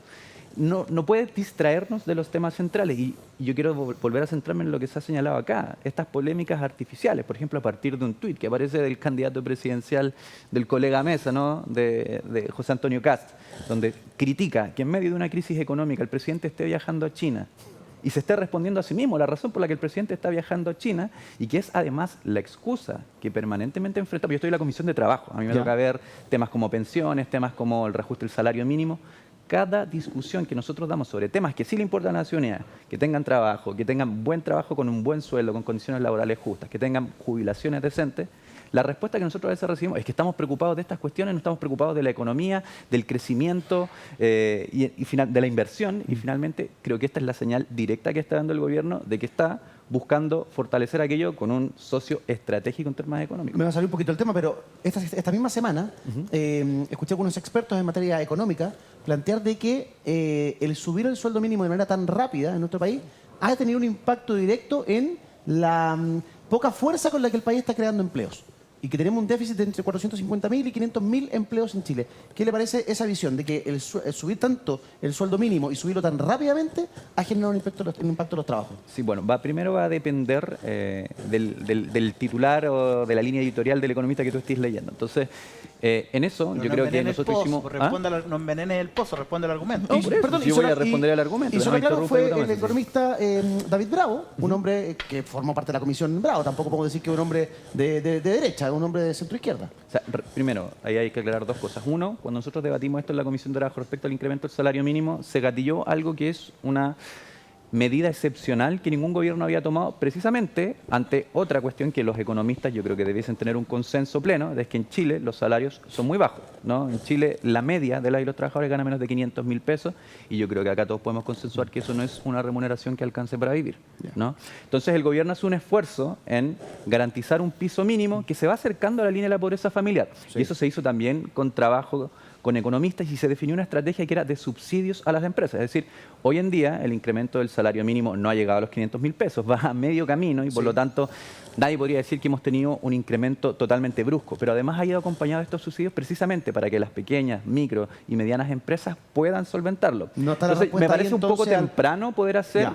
no puede distraernos de los temas centrales y yo quiero volver a centrarme en lo que se ha señalado acá, estas polémicas artificiales, por ejemplo, a partir de un tuit que aparece del candidato presidencial del colega Mesa, ¿no? de José Antonio Kast, donde critica que en medio de una crisis económica el presidente esté viajando a China y se esté respondiendo a sí mismo la razón por la que el presidente está viajando a China y que es además la excusa que permanentemente enfrentamos. Yo estoy en la Comisión de Trabajo, a mí me toca ver temas como pensiones, temas como el reajuste del salario mínimo. Cada discusión que nosotros damos sobre temas que sí le importan a la ciudadanía, que tengan trabajo, que tengan buen trabajo con un buen sueldo, con condiciones laborales justas, que tengan jubilaciones decentes, la respuesta que nosotros a veces recibimos es que estamos preocupados de estas cuestiones, no estamos preocupados de la economía, del crecimiento y de la inversión. Y finalmente creo que esta es la señal directa que está dando el gobierno de que está buscando fortalecer aquello con un socio estratégico en términos económicos. Me va a salir un poquito el tema, pero esta misma semana escuché a algunos expertos en materia económica plantear de que el subir el sueldo mínimo de manera tan rápida en nuestro país ha tenido un impacto directo en la poca fuerza con la que el país está creando empleos. Y que tenemos un déficit de entre 450.000 y 500.000 empleos en Chile. ¿Qué le parece esa visión de que el subir tanto el sueldo mínimo y subirlo tan rápidamente ha generado un impacto en los trabajos? Sí, bueno, primero va a depender del titular o de la línea editorial del economista que tú estés leyendo. Entonces, en eso Pero yo no creo que envenenes nosotros el hicimos... pozo, no envenenes el pozo, responde al argumento. No, por eso, yo voy a responder al argumento. Y no solo me claro interrumpa fue el directamente, sí. economista David Bravo, un hombre que formó parte de la Comisión Bravo. Tampoco puedo decir que es un hombre de derecha, es un hombre de centro-izquierda. O sea, primero, ahí hay que aclarar dos cosas. Uno, cuando nosotros debatimos esto en la Comisión de Trabajo respecto al incremento del salario mínimo, se gatilló algo que es una medida excepcional que ningún gobierno había tomado precisamente ante otra cuestión que los economistas yo creo que debiesen tener un consenso pleno, es que en Chile los salarios son muy bajos, ¿no? En Chile la media de los trabajadores gana menos de 500.000 pesos y yo creo que acá todos podemos consensuar que eso no es una remuneración que alcance para vivir, ¿no? Entonces el gobierno hace un esfuerzo en garantizar un piso mínimo que se va acercando a la línea de la pobreza familiar. Sí. Y eso se hizo también con trabajo con economistas y se definió una estrategia que era de subsidios a las empresas. Es decir, hoy en día el incremento del salario mínimo no ha llegado a los 500.000 pesos, va a medio camino y por lo tanto nadie podría decir que hemos tenido un incremento totalmente brusco, pero además ha ido acompañado de estos subsidios precisamente para que las pequeñas, micro y medianas empresas puedan solventarlo. No está entonces, me parece un poco entonces temprano poder hacer,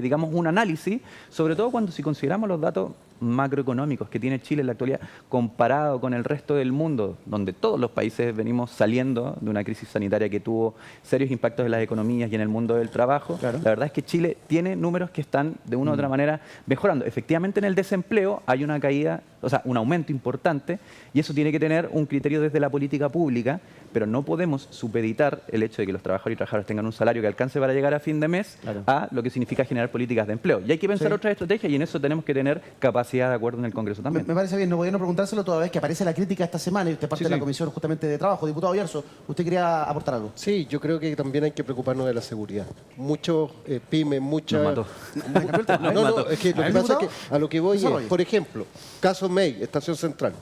digamos, un análisis, sobre todo cuando si consideramos los datos macroeconómicos que tiene Chile en la actualidad comparado con el resto del mundo, donde todos los países venimos saliendo de una crisis sanitaria que tuvo serios impactos en las economías y en el mundo del trabajo. Claro. La verdad es que Chile tiene números que están de una u otra manera mejorando. Efectivamente en el desempleo hay una caída, o sea, un aumento importante y eso tiene que tener un criterio desde la política pública, pero no podemos supeditar el hecho de que los trabajadores y trabajadoras tengan un salario que alcance para llegar a fin de mes a lo que significa generar políticas de empleo. Y hay que pensar otras estrategias y en eso tenemos que tener capacidad de acuerdo en el Congreso también. Me parece bien, no voy a no preguntárselo toda vez que aparece la crítica esta semana y usted parte de la Comisión justamente de Trabajo. Diputado Oyarzo, ¿usted quería aportar algo? Sí, yo creo que también hay que preocuparnos de la seguridad. Muchos pymes, muchas... Nos mató. No, es que lo que pasa es que a lo que voy es, por ejemplo, caso MEI, Estación Central.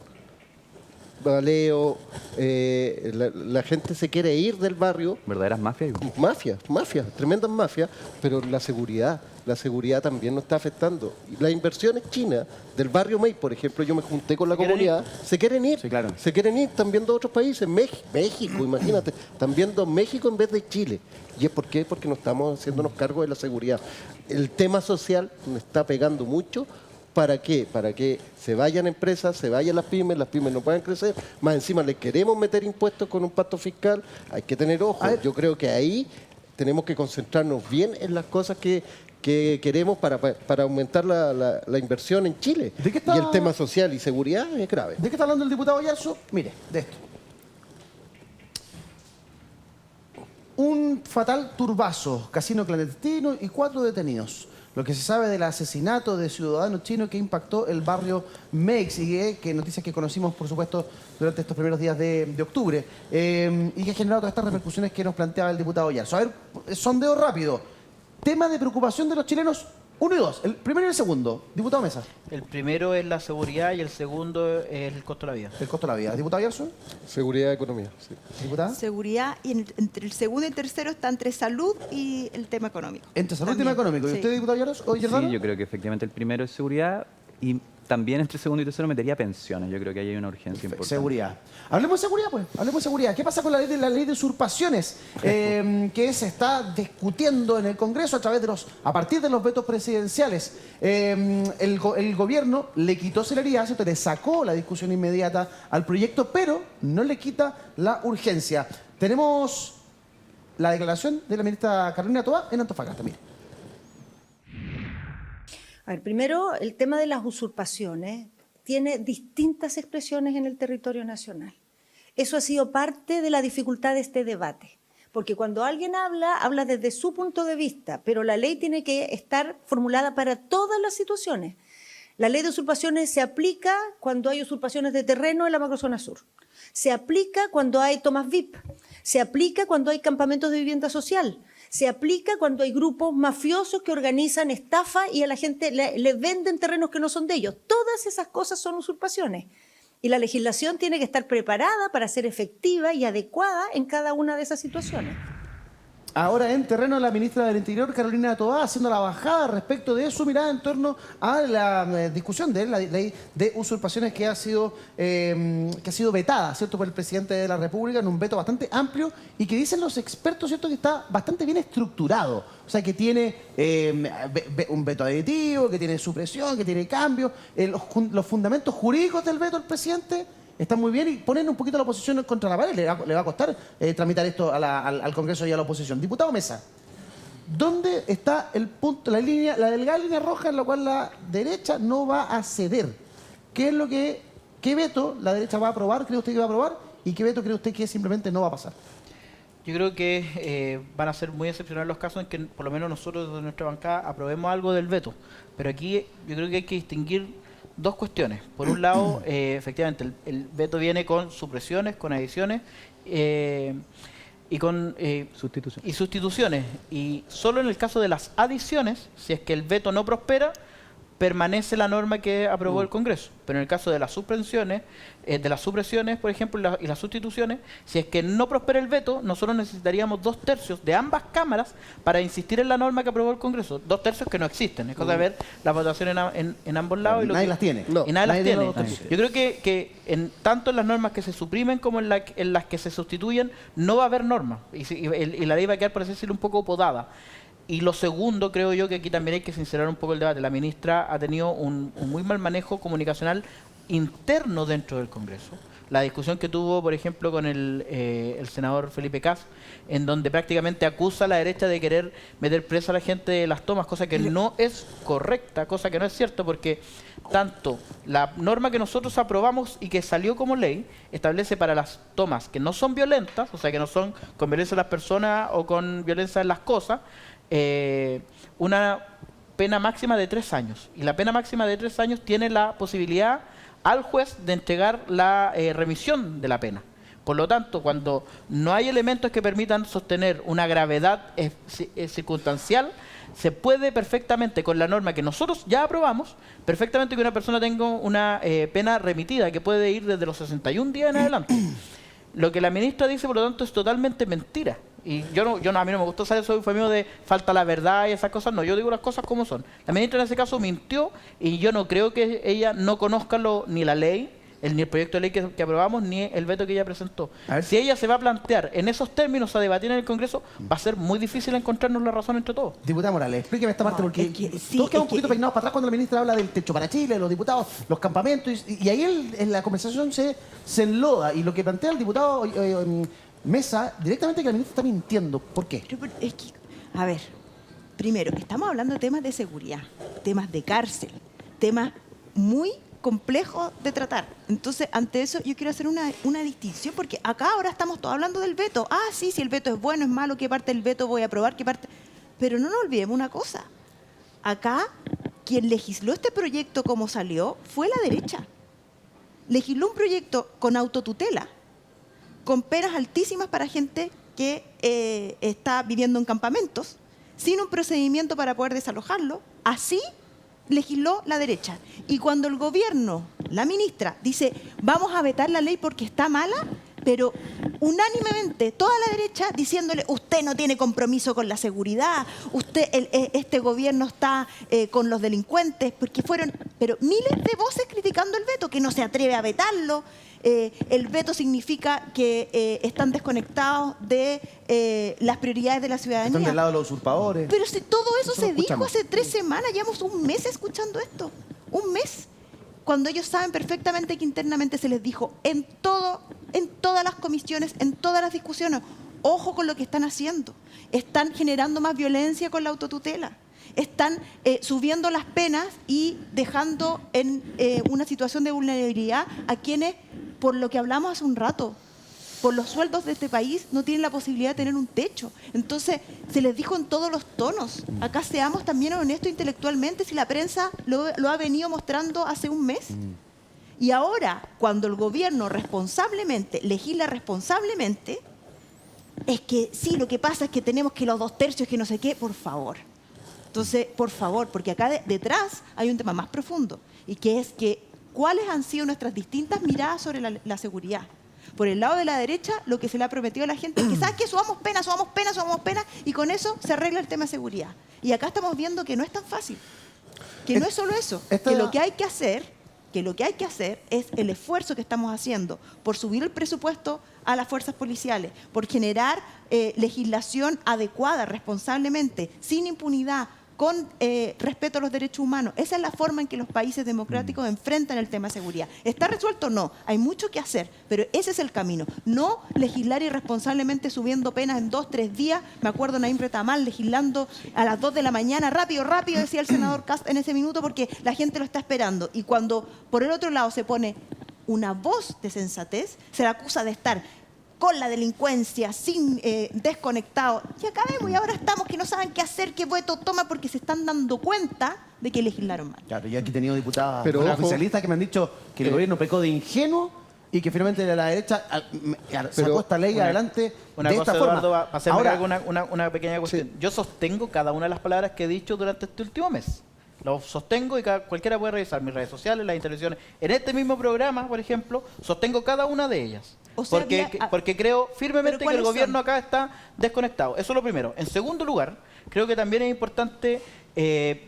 Baleo, la gente se quiere ir del barrio. Verdaderas mafias. Mafias, tremendas mafias, pero la seguridad también nos está afectando. Las inversiones chinas del barrio MEI, por ejemplo, yo me junté con la comunidad, se quieren ir. Sí, claro. Se quieren ir, están viendo otros países, México, imagínate, están viendo México en vez de Chile. ¿Y es por qué? Porque no estamos haciéndonos cargo de la seguridad. El tema social nos está pegando mucho. ¿Para qué? Para que se vayan empresas, se vayan las pymes no puedan crecer. Más encima les queremos meter impuestos con un pacto fiscal. Hay que tener ojo. Yo creo que ahí tenemos que concentrarnos bien en las cosas que queremos para aumentar la inversión en Chile. Y el tema social y seguridad es grave. ¿De qué está hablando el diputado Oyarzo? Mire, de esto. Un fatal turbazo, casino clandestino y 4 detenidos. Lo que se sabe del asesinato de ciudadanos chinos que impactó el barrio MEX y que noticias que conocimos, por supuesto, durante estos primeros días de octubre y que ha generado todas estas repercusiones que nos planteaba el diputado Oyarzo. A ver, sondeo rápido. Tema de preocupación de los chilenos, 1 y 2. El primero y el segundo. Diputado Mesa. El primero es la seguridad y el segundo es el costo de la vida. El costo de la vida. ¿Diputado Oyarzo? Seguridad y economía. Sí. ¿Diputada? Seguridad y entre el segundo y el tercero está entre salud y el tema económico. Entre salud y tema económico. ¿Y usted, diputado Oyarzo? Sí, yo creo que efectivamente el primero es seguridad y también entre segundo y tercero metería pensiones. Yo creo que ahí hay una urgencia importante. Seguridad. Hablemos de seguridad, pues. Hablemos de seguridad. ¿Qué pasa con la ley de usurpaciones que se está discutiendo en el Congreso a partir de los vetos presidenciales? El gobierno le quitó celeridad, ¿cierto? Le sacó la discusión inmediata al proyecto, pero no le quita la urgencia. Tenemos la declaración de la ministra Carolina Toá en Antofagasta. Mire. A ver, primero, el tema de las usurpaciones tiene distintas expresiones en el territorio nacional. Eso ha sido parte de la dificultad de este debate, porque cuando alguien habla desde su punto de vista, pero la ley tiene que estar formulada para todas las situaciones. La ley de usurpaciones se aplica cuando hay usurpaciones de terreno en la macrozona sur. Se aplica cuando hay tomas VIP. Se aplica cuando hay campamentos de vivienda social. Se aplica cuando hay grupos mafiosos que organizan estafa y a la gente le venden terrenos que no son de ellos. Todas esas cosas son usurpaciones. Y la legislación tiene que estar preparada para ser efectiva y adecuada en cada una de esas situaciones. Ahora en terreno la ministra del Interior, Carolina Toá, haciendo la bajada respecto de su mirada en torno a la discusión de la ley de usurpaciones que ha sido vetada, ¿cierto?, por el presidente de la República, en un veto bastante amplio y que dicen los expertos, ¿cierto?, que está bastante bien estructurado. O sea, que tiene un veto aditivo, que tiene supresión, que tiene cambios. Los fundamentos jurídicos del veto del presidente están muy bien y ponen un poquito a la oposición contra la pared. Le va a costar tramitar esto al Congreso y a la oposición. Diputado Mesa, ¿dónde está el punto, la delgada línea roja en la cual la derecha no va a ceder? ¿Qué veto la derecha va a aprobar, cree usted que va a aprobar? ¿Y qué veto cree usted que simplemente no va a pasar? Yo creo que van a ser muy excepcionales los casos en que por lo menos nosotros de nuestra bancada aprobemos algo del veto. Pero aquí yo creo que hay que distinguir dos cuestiones. Por un lado, efectivamente, el veto viene con supresiones, con adiciones y con sustituciones. Y solo en el caso de las adiciones, si es que el veto no prospera, permanece la norma que aprobó el Congreso. Pero en el caso de las supresiones, por ejemplo, y las sustituciones, si es que no prospera el veto, nosotros necesitaríamos 2/3 de ambas cámaras para insistir en la norma que aprobó el Congreso. 2/3 que no existen. Es cosa de ver la votación en ambos lados. Nadie las tiene. Y nadie las tiene. Yo creo que tanto en las normas que se suprimen como en las que se sustituyen, no va a haber norma. Y la ley va a quedar, por así decirlo, un poco podada. Y lo segundo, creo yo que aquí también hay que sincerar un poco el debate. La ministra ha tenido un muy mal manejo comunicacional interno dentro del Congreso. La discusión que tuvo, por ejemplo, con el senador Felipe Cas, en donde prácticamente acusa a la derecha de querer meter presa a la gente de las tomas, cosa que no es correcta, cosa que no es cierto, porque tanto la norma que nosotros aprobamos y que salió como ley establece para las tomas que no son violentas, o sea, que no son con violencia de las personas o con violencia en las cosas, una pena máxima de 3 años. Y la pena máxima de 3 años tiene la posibilidad al juez de entregar la remisión de la pena. Por lo tanto, cuando no hay elementos que permitan sostener una gravedad circunstancial, se puede perfectamente, con la norma que nosotros ya aprobamos, perfectamente que una persona tenga una pena remitida, que puede ir desde los 61 días en adelante. Lo que la ministra dice, por lo tanto, es totalmente mentira. Y a mí no me gustó usar eso eufemismo de falta la verdad y esas cosas. No, yo digo las cosas como son. La ministra en ese caso mintió y yo no creo que ella no conozca ni la ley, ni el proyecto de ley que aprobamos, ni el veto que ella presentó. Si ella se va a plantear en esos términos a debatir en el Congreso, va a ser muy difícil encontrarnos la razón entre todos. Diputada Morales, explíqueme esta parte, porque todos quedamos un poquito peinados para atrás cuando la ministra habla del techo para Chile, los diputados, los campamentos, y ahí en la conversación se enloda. Y lo que plantea el diputado Mesa, directamente, que la ministra está mintiendo. ¿Por qué? Es que, a ver, primero, estamos hablando de temas de seguridad, temas de cárcel, temas muy complejos de tratar. Entonces, ante eso yo quiero hacer una distinción, porque acá ahora estamos todos hablando del veto. Ah, sí, si el veto es bueno, es malo, qué parte del veto voy a aprobar, qué parte... Pero no nos olvidemos una cosa. Acá, quien legisló este proyecto como salió fue la derecha. Legisló un proyecto con autotutela, con penas altísimas para gente que está viviendo en campamentos, sin un procedimiento para poder desalojarlo. Así legisló la derecha. Y cuando el gobierno, la ministra, dice vamos a vetar la ley porque está mala, pero unánimemente toda la derecha diciéndole usted no tiene compromiso con la seguridad, este gobierno está con los delincuentes, porque fueron miles de voces criticando el veto, que no se atreve a vetarlo. El veto significa que están desconectados de las prioridades de la ciudadanía. Están del lado de los usurpadores. Pero si todo eso se dijo hace 3 semanas, llevamos un mes escuchando esto. Un mes. Cuando ellos saben perfectamente que internamente se les dijo en todas las comisiones, en todas las discusiones, ojo con lo que están haciendo. Están generando más violencia con la autotutela. Están subiendo las penas y dejando en una situación de vulnerabilidad a quienes, por lo que hablamos hace un rato, por los sueldos de este país, no tienen la posibilidad de tener un techo. Entonces, se les dijo en todos los tonos. Acá seamos también honestos intelectualmente, si la prensa lo ha venido mostrando hace un mes. Y ahora, cuando el gobierno responsablemente, legisla responsablemente, es que sí, lo que pasa es que tenemos que los 2/3, que no sé qué, por favor. Entonces, por favor, porque acá detrás hay un tema más profundo, y que es que cuáles han sido nuestras distintas miradas sobre la seguridad. Por el lado de la derecha, lo que se le ha prometido a la gente es que, ¿sabes qué? Subamos pena, y con eso se arregla el tema de seguridad. Y acá estamos viendo que no es tan fácil, que no es solo eso, que lo que hay que hacer es el esfuerzo que estamos haciendo por subir el presupuesto a las fuerzas policiales, por generar legislación adecuada, responsablemente, sin impunidad, con respeto a los derechos humanos. Esa es la forma en que los países democráticos enfrentan el tema de seguridad. ¿Está resuelto? No. Hay mucho que hacer, pero ese es el camino. No legislar irresponsablemente subiendo penas en 2, 3 días. Me acuerdo Naim Retamal legislando a las 2 de la mañana, rápido, decía el senador Kast en ese minuto, porque la gente lo está esperando. Y cuando por el otro lado se pone una voz de sensatez, se le acusa de estar con la delincuencia, desconectado. Y acá vemos, y ahora estamos que no saben qué hacer, qué voto toma, porque se están dando cuenta de que legislaron mal. Claro, yo aquí he tenido diputadas Pero oficialistas que me han dicho que el gobierno pecó de ingenuo y que finalmente la derecha sacó esta ley adelante Una de cosa, esta Eduardo, forma. para hacerme Ahora, cargo una pequeña cuestión. Yo sostengo cada una de las palabras que he dicho durante este último mes. Lo sostengo y cualquiera puede revisar mis redes sociales, las intervenciones. En este mismo programa, por ejemplo, sostengo cada una de ellas. O sea, porque creo firmemente que el gobierno son? acá está desconectado. Eso es lo primero. En segundo lugar, creo que también es importante...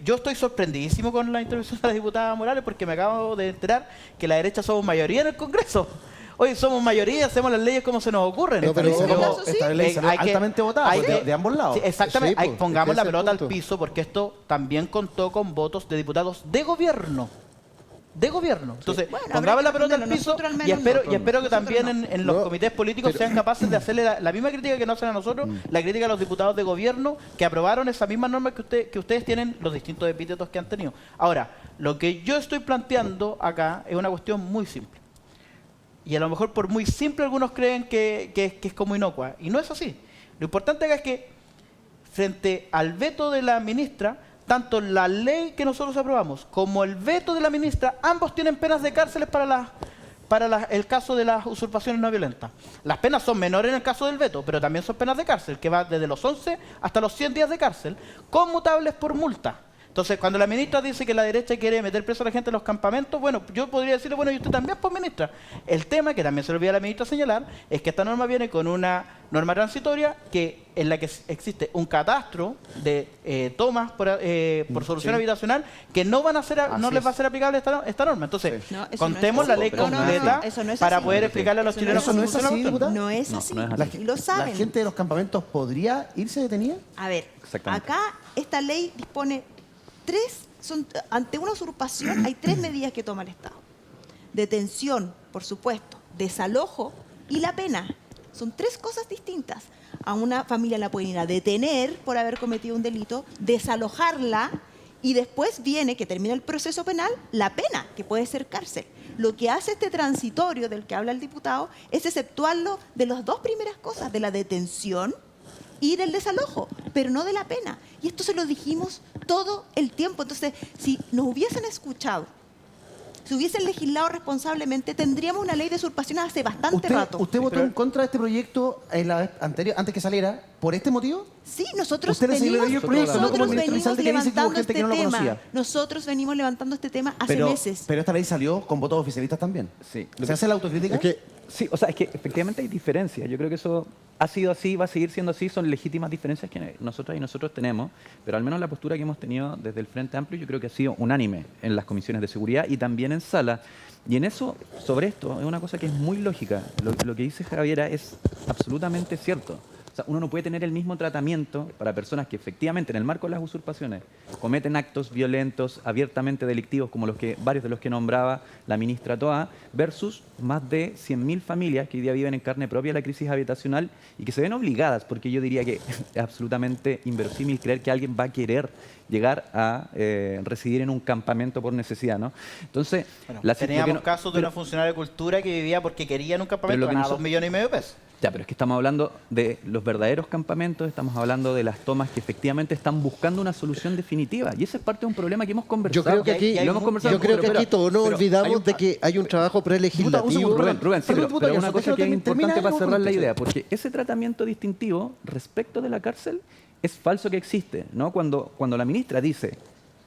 yo estoy sorprendidísimo con la intervención de la diputada Morales porque me acabo de enterar que la derecha somos mayoría en el Congreso. Hoy somos mayoría, hacemos las leyes como se nos ocurren. No, pero esta ley salió altamente votada de ambos lados. Sí, exactamente. Sí, pues, Pongamos es la que ese es el pelota al punto. piso porque esto también contó con votos de diputados de gobierno. De gobierno. Entonces, Bueno, pongamos habrá la que pelota al entenderlo. piso Nosotros al y menos espero, no. y espero que Nosotros también no. en los No, comités políticos sean capaces de hacerle la misma crítica que nos hacen a nosotros, la crítica a los diputados de gobierno que aprobaron esa misma norma que ustedes tienen, los distintos epítetos que han tenido. Ahora, lo que yo estoy planteando acá es una cuestión muy simple. Y a lo mejor por muy simple algunos creen que es como inocua. Y no es así. Lo importante acá es que frente al veto de la ministra, tanto la ley que nosotros aprobamos como el veto de la ministra, ambos tienen penas de cárceles para el caso de las usurpaciones no violentas. Las penas son menores en el caso del veto, pero también son penas de cárcel, que va desde los 11 hasta los 100 días de cárcel, conmutables por multa. Entonces, cuando la ministra dice que la derecha quiere meter preso a la gente en los campamentos, bueno, yo podría decirle, bueno, y usted también, pues, ministra. El tema, que también se le olvida a la ministra señalar, es que esta norma viene con una norma transitoria en la que existe un catastro de tomas por solución habitacional que no van a ser, no les va a ser aplicable esta norma. Entonces, No, eso contemos no es la así. ley completa Eso no es para así. poder explicarle a los Eso no chilenos ¿Eso no cómo es funciona así, la cuestión. diputada? No es No, así. no es así. Y lo saben. ¿La gente de los campamentos podría irse detenida? A ver, Exactamente. acá esta ley dispone ante una usurpación hay 3 medidas que toma el Estado. Detención, por supuesto, desalojo y la pena. Son 3 cosas distintas. A una familia la pueden ir a detener por haber cometido un delito, desalojarla y después viene, que termina el proceso penal, la pena, que puede ser cárcel. Lo que hace este transitorio del que habla el diputado es exceptuarlo de las 2 primeras cosas, de la detención y del desalojo, pero no de la pena. Y esto se lo dijimos todo el tiempo. Entonces, si nos hubiesen escuchado, si hubiesen legislado responsablemente, tendríamos una ley de usurpaciones hace bastante rato. ¿Usted votó en contra de este proyecto en la vez anterior, antes que saliera, por este motivo? Sí, nosotros Usted le venimos, siguió el proyecto, no como el ministro venimos Elizalde que dice que hubo levantando gente este que no lo tema. conocía. Nosotros venimos levantando este tema hace meses. Pero esta ley salió con votos oficialistas también. Sí. ¿Se hace la autocrítica? Es que Sí, o sea, es que efectivamente hay diferencias. Yo creo que eso ha sido así, va a seguir siendo así. Son legítimas diferencias que nosotras y nosotros tenemos, pero al menos la postura que hemos tenido desde el Frente Amplio yo creo que ha sido unánime en las comisiones de seguridad y también en sala. Y en eso, sobre esto, es una cosa que es muy lógica. Lo que dice Javiera es absolutamente cierto. O sea, uno no puede tener el mismo tratamiento para personas que efectivamente en el marco de las usurpaciones cometen actos violentos, abiertamente delictivos, como varios de los que nombraba la ministra Toa, versus más de 100.000 familias que hoy día viven en carne propia la crisis habitacional y que se ven obligadas, porque yo diría que es absolutamente inverosímil creer que alguien va a querer llegar a residir en un campamento por necesidad, ¿no? Entonces, Bueno, teníamos casos de una funcionaria de cultura que vivía porque quería en un campamento, ganaba 2,5 millones de pesos. Ya, pero es que estamos hablando de los verdaderos campamentos, estamos hablando de las tomas que efectivamente están buscando una solución definitiva. Y ese es parte de un problema que hemos conversado. Yo creo que aquí, todos nos olvidamos de que hay un trabajo prelegislativo. Rubén, sí, pero una cosa que es importante para cerrar la idea, porque ese tratamiento distintivo respecto de la cárcel es falso que existe, ¿no? Cuando la ministra dice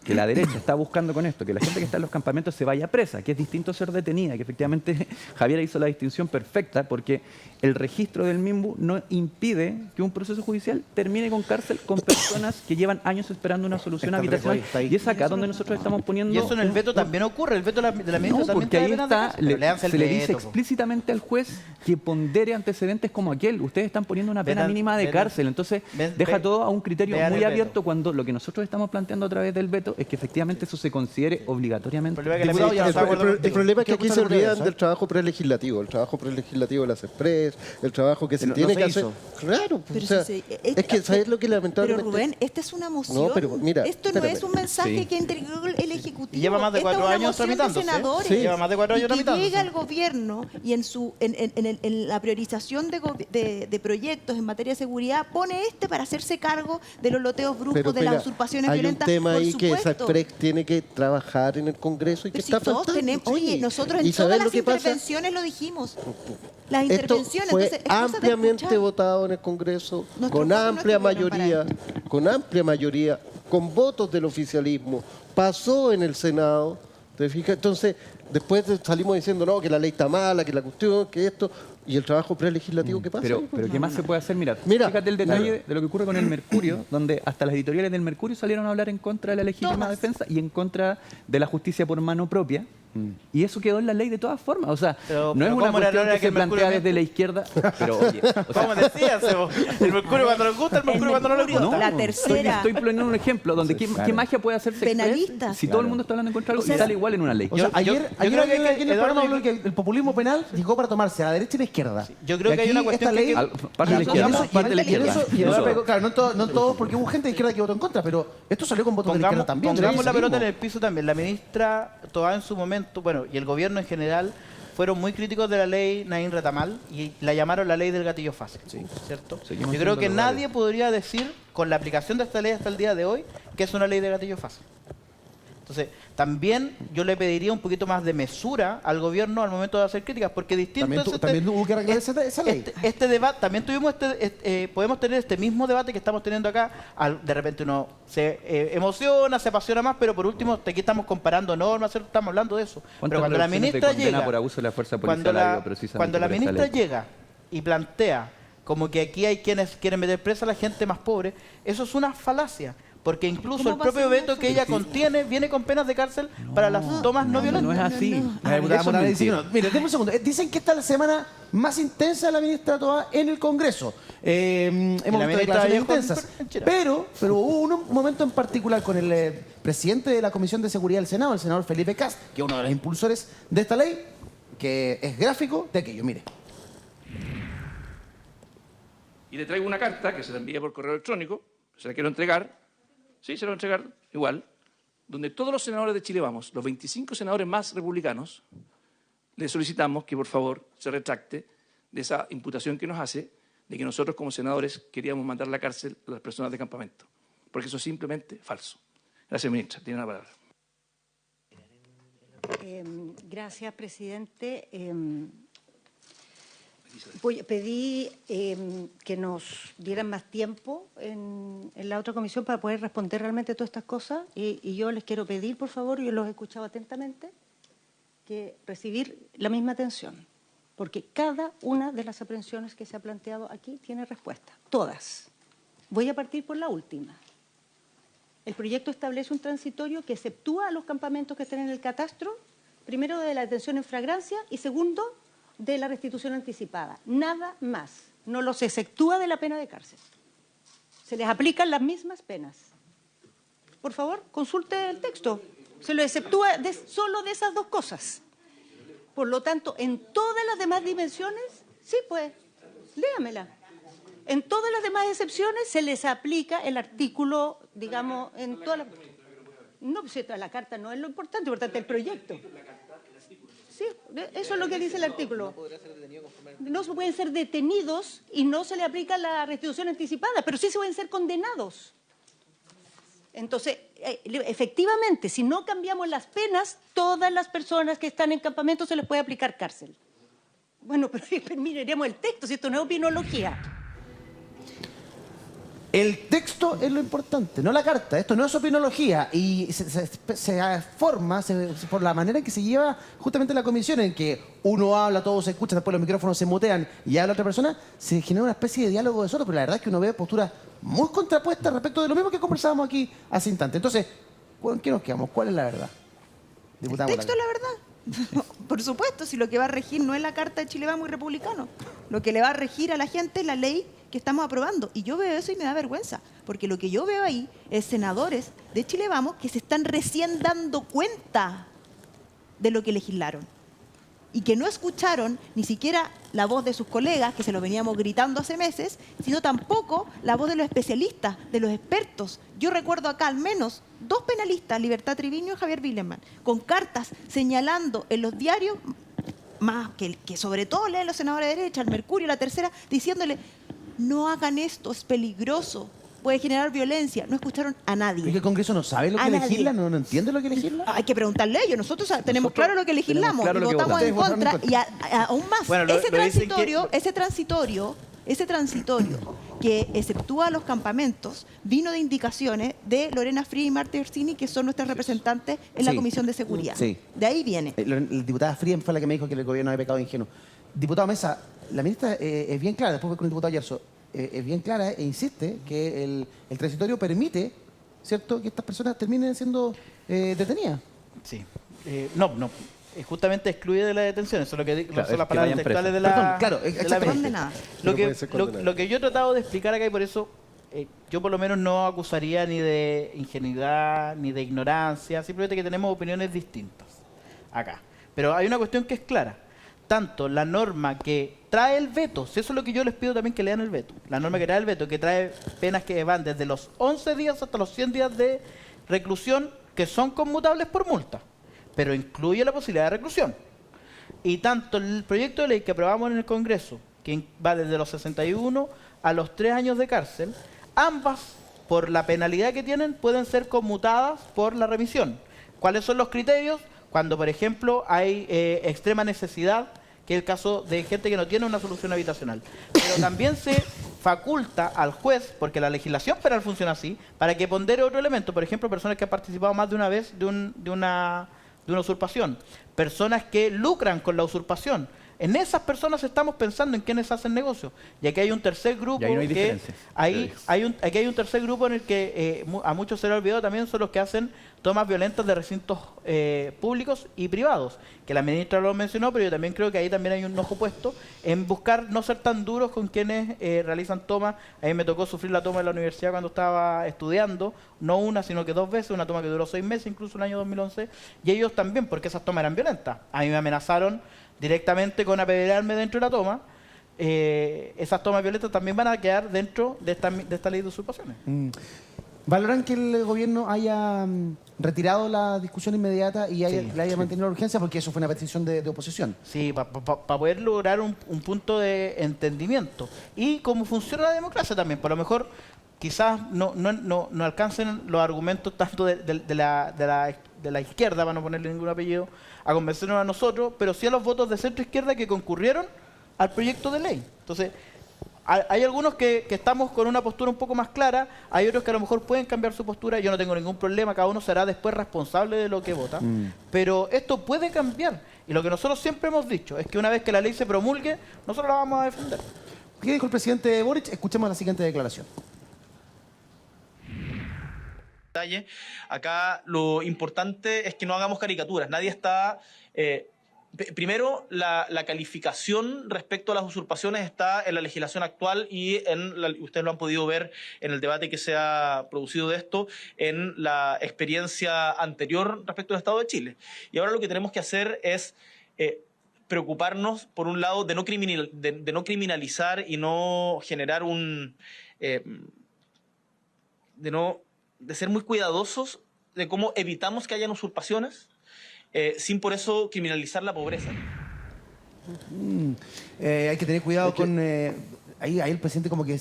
que la derecha está buscando con esto, que la gente que está en los campamentos se vaya presa, que es distinto ser detenida, que efectivamente Javier hizo la distinción perfecta, porque el registro del MIMBU no impide que un proceso judicial termine con cárcel con personas que llevan años esperando una solución habitacional. Y es acá donde nosotros estamos poniendo... Y eso en el veto también ocurre, el veto de la ministra No, también porque ahí trae penas de está, cárcel, pero léanse el se le dice veto, po. explícitamente al juez que pondere antecedentes como aquel. Ustedes están poniendo una pena mínima de cárcel, entonces deja todo a un criterio vean muy el veto. abierto, cuando lo que nosotros estamos planteando a través del veto es que efectivamente eso se considere obligatoriamente. El problema es que la Diputado, ministra no está de acuerdo el contigo. problema es que aquí Quiero se escuchar olvidan ustedes, del trabajo prelegislativo, el trabajo prelegislativo de las EXPRES, el trabajo que se No tiene se que hacer. hizo. Claro, Pero o sea, si se- es que ¿sabes lo que Pero lamentablemente? Rubén, esta es una moción. No, pero mira, esto no espérame. es un mensaje Sí. que entregó el Ejecutivo. Y lleva más de Esta es 4 una años moción de tramitándose. senadores. Sí. Lleva más de 4 años Y que tramitándose. llega el gobierno y en la priorización de proyectos en materia de seguridad pone para hacerse cargo de los loteos bruscos, Pero de mira, las usurpaciones hay violentas. un tema por ahí que esa supuesto. EXPRES tiene que trabajar en el Congreso y que Pero si está todos faltando. tenemos, sí. oye, nosotros ¿Y en sabes todas lo las que pasa? intervenciones lo dijimos. Las Esto intervenciones, fue entonces, es cosa de ampliamente escuchar. votado en el Congreso, Nuestros con votos no amplia estuvieron mayoría, con votos del oficialismo. Pasó en el Senado, ¿te fijas? Entonces, después salimos diciendo, no, que la ley está mala, que la cuestión, que esto, y el trabajo prelegislativo, ¿qué pasa? Pero ¿qué más se puede hacer? Mira, Mira, fíjate el detalle mira. de lo que ocurre con el Mercurio, donde hasta las editoriales del Mercurio salieron a hablar en contra de la legítima Todas. defensa y en contra de la justicia por mano propia. Y eso quedó en la ley de todas formas. O sea, Pero- no es pero una ¿cómo era cuestión la hora que que se el Mercurio plantea miente? desde la izquierda. Pero oye, o sea, ¿Cómo decías, Sebo? El Mercurio cuando nos gusta, el Mercurio cuando no le Mercurio, gusta. la tercera. Estoy poniendo un ejemplo donde ¿qué magia puede hacerse Penalista. si todo el mundo está hablando en contra de algo O sea, y sale igual en una ley? O sea, Yo- ayer yo ayer creo que alguien hay aquí en que- el programa Eduardo, habló que el populismo penal llegó para tomarse a la derecha y a la izquierda. Yo creo Y que hay aquí una cuestión esta ley, parte de la izquierda, parte de la izquierda. Y No eso todo. pegó, claro, no todos, porque hubo gente de izquierda que votó en contra, pero esto salió con votos de la izquierda también. Pongamos la del pelota en socialismo. el piso también. La ministra Toá en su momento, bueno, y el gobierno en general, fueron muy críticos de la ley Naín Retamal y la llamaron la ley del gatillo fácil, ¿cierto? Seguimos Yo creo que siendo nadie podría decir, con la aplicación de esta ley hasta el día de hoy, que es una ley de gatillo fácil. Entonces, también yo le pediría un poquito más de mesura al gobierno al momento de hacer críticas, porque distinto También, es también hubo que arreglar esa ley. este debate, también tuvimos podemos tener este mismo debate que estamos teniendo acá. De repente uno se emociona, se apasiona más, pero por último aquí estamos comparando normas, ¿cierto? Estamos hablando de eso. Pero ¿Cuántas cuando la reducciones de ministra condena llega, por abuso de la fuerza cuando policial ha la, habido precisamente cuando la por esta ministra ley? llega y plantea como que aquí hay quienes quieren meter presa a la gente más pobre, eso es una falacia. Porque incluso ¿Cómo el va a propio ser veto eso? que ella contiene viene con penas de cárcel para las tomas no violentas. No es así. La diputada Eso es Morales dice que mentira. no. Mire, denme un segundo. Dicen que esta es la semana más intensa de la ministra Toá en el Congreso. Hemos visto ministra declaraciones Vallejo intensas. en Chile. Pero hubo un momento en particular con el presidente de la Comisión de Seguridad del Senado, el senador Felipe Kast, que es uno de los impulsores de esta ley, que es gráfico de aquello. Mire. Y le traigo una carta que se la envía por correo electrónico, se la quiero entregar, sí, se la voy a entregar igual, donde todos los senadores de Chile Vamos, los 25 senadores más republicanos, le solicitamos que por favor se retracte de esa imputación que nos hace de que nosotros como senadores queríamos mandar a la cárcel a las personas de campamento, porque eso es simplemente falso. Gracias, ministra. Tiene la palabra. Gracias, presidente. Pedí que nos dieran más tiempo en la otra comisión para poder responder realmente todas estas cosas y yo les quiero pedir, por favor, yo los he escuchado atentamente, que recibir la misma atención, porque cada una de las aprehensiones que se ha planteado aquí tiene respuesta, todas. Voy a partir por la última. El proyecto establece un transitorio que exceptúa a los campamentos que estén en el catastro, primero de la detención en flagrancia y segundo de la restitución anticipada. Nada más. No los exceptúa de la pena de cárcel. Se les aplican las mismas penas. Por favor, consulte el texto. Se lo exceptúa solo de esas dos cosas. Por lo tanto, en todas las demás dimensiones, sí, pues, léamela. En todas las demás excepciones se les aplica el artículo, digamos, en todas las... No, pues la carta no es lo importante es el proyecto. Sí, eso es lo que dice el artículo. No se pueden ser detenidos y no se le aplica la restitución anticipada, pero sí se pueden ser condenados. Entonces, efectivamente, si no cambiamos las penas, todas las personas que están en campamento se les puede aplicar cárcel. Bueno, pero miremos el texto, si esto no es opinología. El texto es lo importante, no la carta. Esto no es opinología y se forma por la manera en que se lleva justamente la comisión, en que uno habla, todos se escuchan, después los micrófonos se mutean y habla otra persona, se genera una especie de diálogo de solo, pero la verdad es que uno ve posturas muy contrapuestas respecto de lo mismo que conversábamos aquí hace instante. Entonces, ¿con qué nos quedamos? ¿Cuál es la verdad? Diputada El texto es Morales. la verdad. Por supuesto, si lo que va a regir no es la Carta de Chile Vamos y Republicano. Lo que le va a regir a la gente es la ley que estamos aprobando. Y yo veo eso y me da vergüenza, porque lo que yo veo ahí es senadores de Chile Vamos que se están recién dando cuenta de lo que legislaron y que no escucharon ni siquiera la voz de sus colegas, que se lo veníamos gritando hace meses, sino tampoco la voz de los especialistas, de los expertos. Yo recuerdo acá al menos 2 penalistas, Libertad Triviño y Javier Willeman, con cartas señalando en los diarios, más que sobre todo leen los senadores de derecha, el Mercurio, la Tercera, diciéndole: no hagan esto, es peligroso, puede generar violencia. No escucharon a nadie. ¿Y que el Congreso no sabe lo que legisla? ¿No entiende lo que legisla? Hay que preguntarle a ellos. Nosotros tenemos claro lo que legislamos claro y lo que votamos en votamos. contra. Y aún más, Bueno, ese transitorio que exceptúa a los campamentos vino de indicaciones de Lorena Frías y Marta Orsini, que son nuestras representantes en la Sí. Comisión de Seguridad. Sí. De ahí viene. La diputada Frías fue la que me dijo que el gobierno había pecado de ingenuo. Diputado Mesa, la ministra es bien clara, después voy con el diputado Yerso, es bien clara e insiste que el transitorio permite, ¿cierto?, que estas personas terminen siendo detenidas. Sí. No. Justamente excluye de la detención. Eso es lo que Claro, son las es que palabras vayan textuales presos. de la. Perdón, claro, de la exactamente. Condenada. Lo No puede ser condenado. que yo he tratado de explicar acá, y por eso yo por lo menos no acusaría ni de ingenuidad ni de ignorancia, simplemente que tenemos opiniones distintas acá. Pero hay una cuestión que es clara. Tanto la norma que trae el veto, si eso es lo que yo les pido también que lean el veto, la norma que trae el veto, que trae penas que van desde los 11 días hasta los 100 días de reclusión, que son conmutables por multa, pero incluye la posibilidad de reclusión. Y tanto el proyecto de ley que aprobamos en el Congreso, que va desde los 61 a los 3 años de cárcel, ambas, por la penalidad que tienen, pueden ser conmutadas por la remisión. ¿Cuáles son los criterios? Cuando, por ejemplo, hay extrema necesidad, que es el caso de gente que no tiene una solución habitacional. Pero también se faculta al juez, porque la legislación penal funciona así, para que pondere otro elemento. Por ejemplo, personas que han participado más de una vez de una usurpación. Personas que lucran con la usurpación. En esas personas estamos pensando en quienes hacen negocio. Y aquí hay un tercer grupo Y ahí no hay que diferencias. aquí hay un tercer grupo en el que a muchos se les ha olvidado también, son los que hacen tomas violentas de recintos públicos y privados, que la ministra lo mencionó, pero yo también creo que ahí también hay un ojo puesto en buscar no ser tan duros con quienes realizan tomas. A mí me tocó sufrir la toma en la universidad cuando estaba estudiando, no una, sino que 2 veces, una toma que duró 6 meses, incluso en el año 2011, y ellos también, porque esas tomas eran violentas. A mí me amenazaron directamente con apedrearme dentro de la toma. Esas tomas violentas también van a quedar dentro de esta ley de usurpaciones. ¿Valoran que el gobierno haya retirado la discusión inmediata y le haya mantenido la urgencia? Porque eso fue una petición de oposición. Sí, para poder lograr un punto de entendimiento. Y cómo funciona la democracia también. Por lo mejor quizás no alcancen los argumentos tanto de la izquierda, para no ponerle ningún apellido, a convencernos a nosotros, pero sí a los votos de centro-izquierda que concurrieron al proyecto de ley. Entonces, hay algunos que estamos con una postura un poco más clara, hay otros que a lo mejor pueden cambiar su postura, yo no tengo ningún problema, cada uno será después responsable de lo que vota, pero esto puede cambiar. Y lo que nosotros siempre hemos dicho es que una vez que la ley se promulgue, nosotros la vamos a defender. ¿Qué dijo el presidente Boric? Escuchemos la siguiente declaración. Acá lo importante es que no hagamos caricaturas. Nadie está... primero, la calificación respecto a las usurpaciones está en la legislación actual y ustedes lo han podido ver en el debate que se ha producido de esto, en la experiencia anterior respecto al Estado de Chile. Y ahora lo que tenemos que hacer es preocuparnos, por un lado, de no criminalizar y no generar de ser muy cuidadosos de cómo evitamos que hayan usurpaciones, sin por eso criminalizar la pobreza. Hay que tener cuidado con... ahí el presidente como que...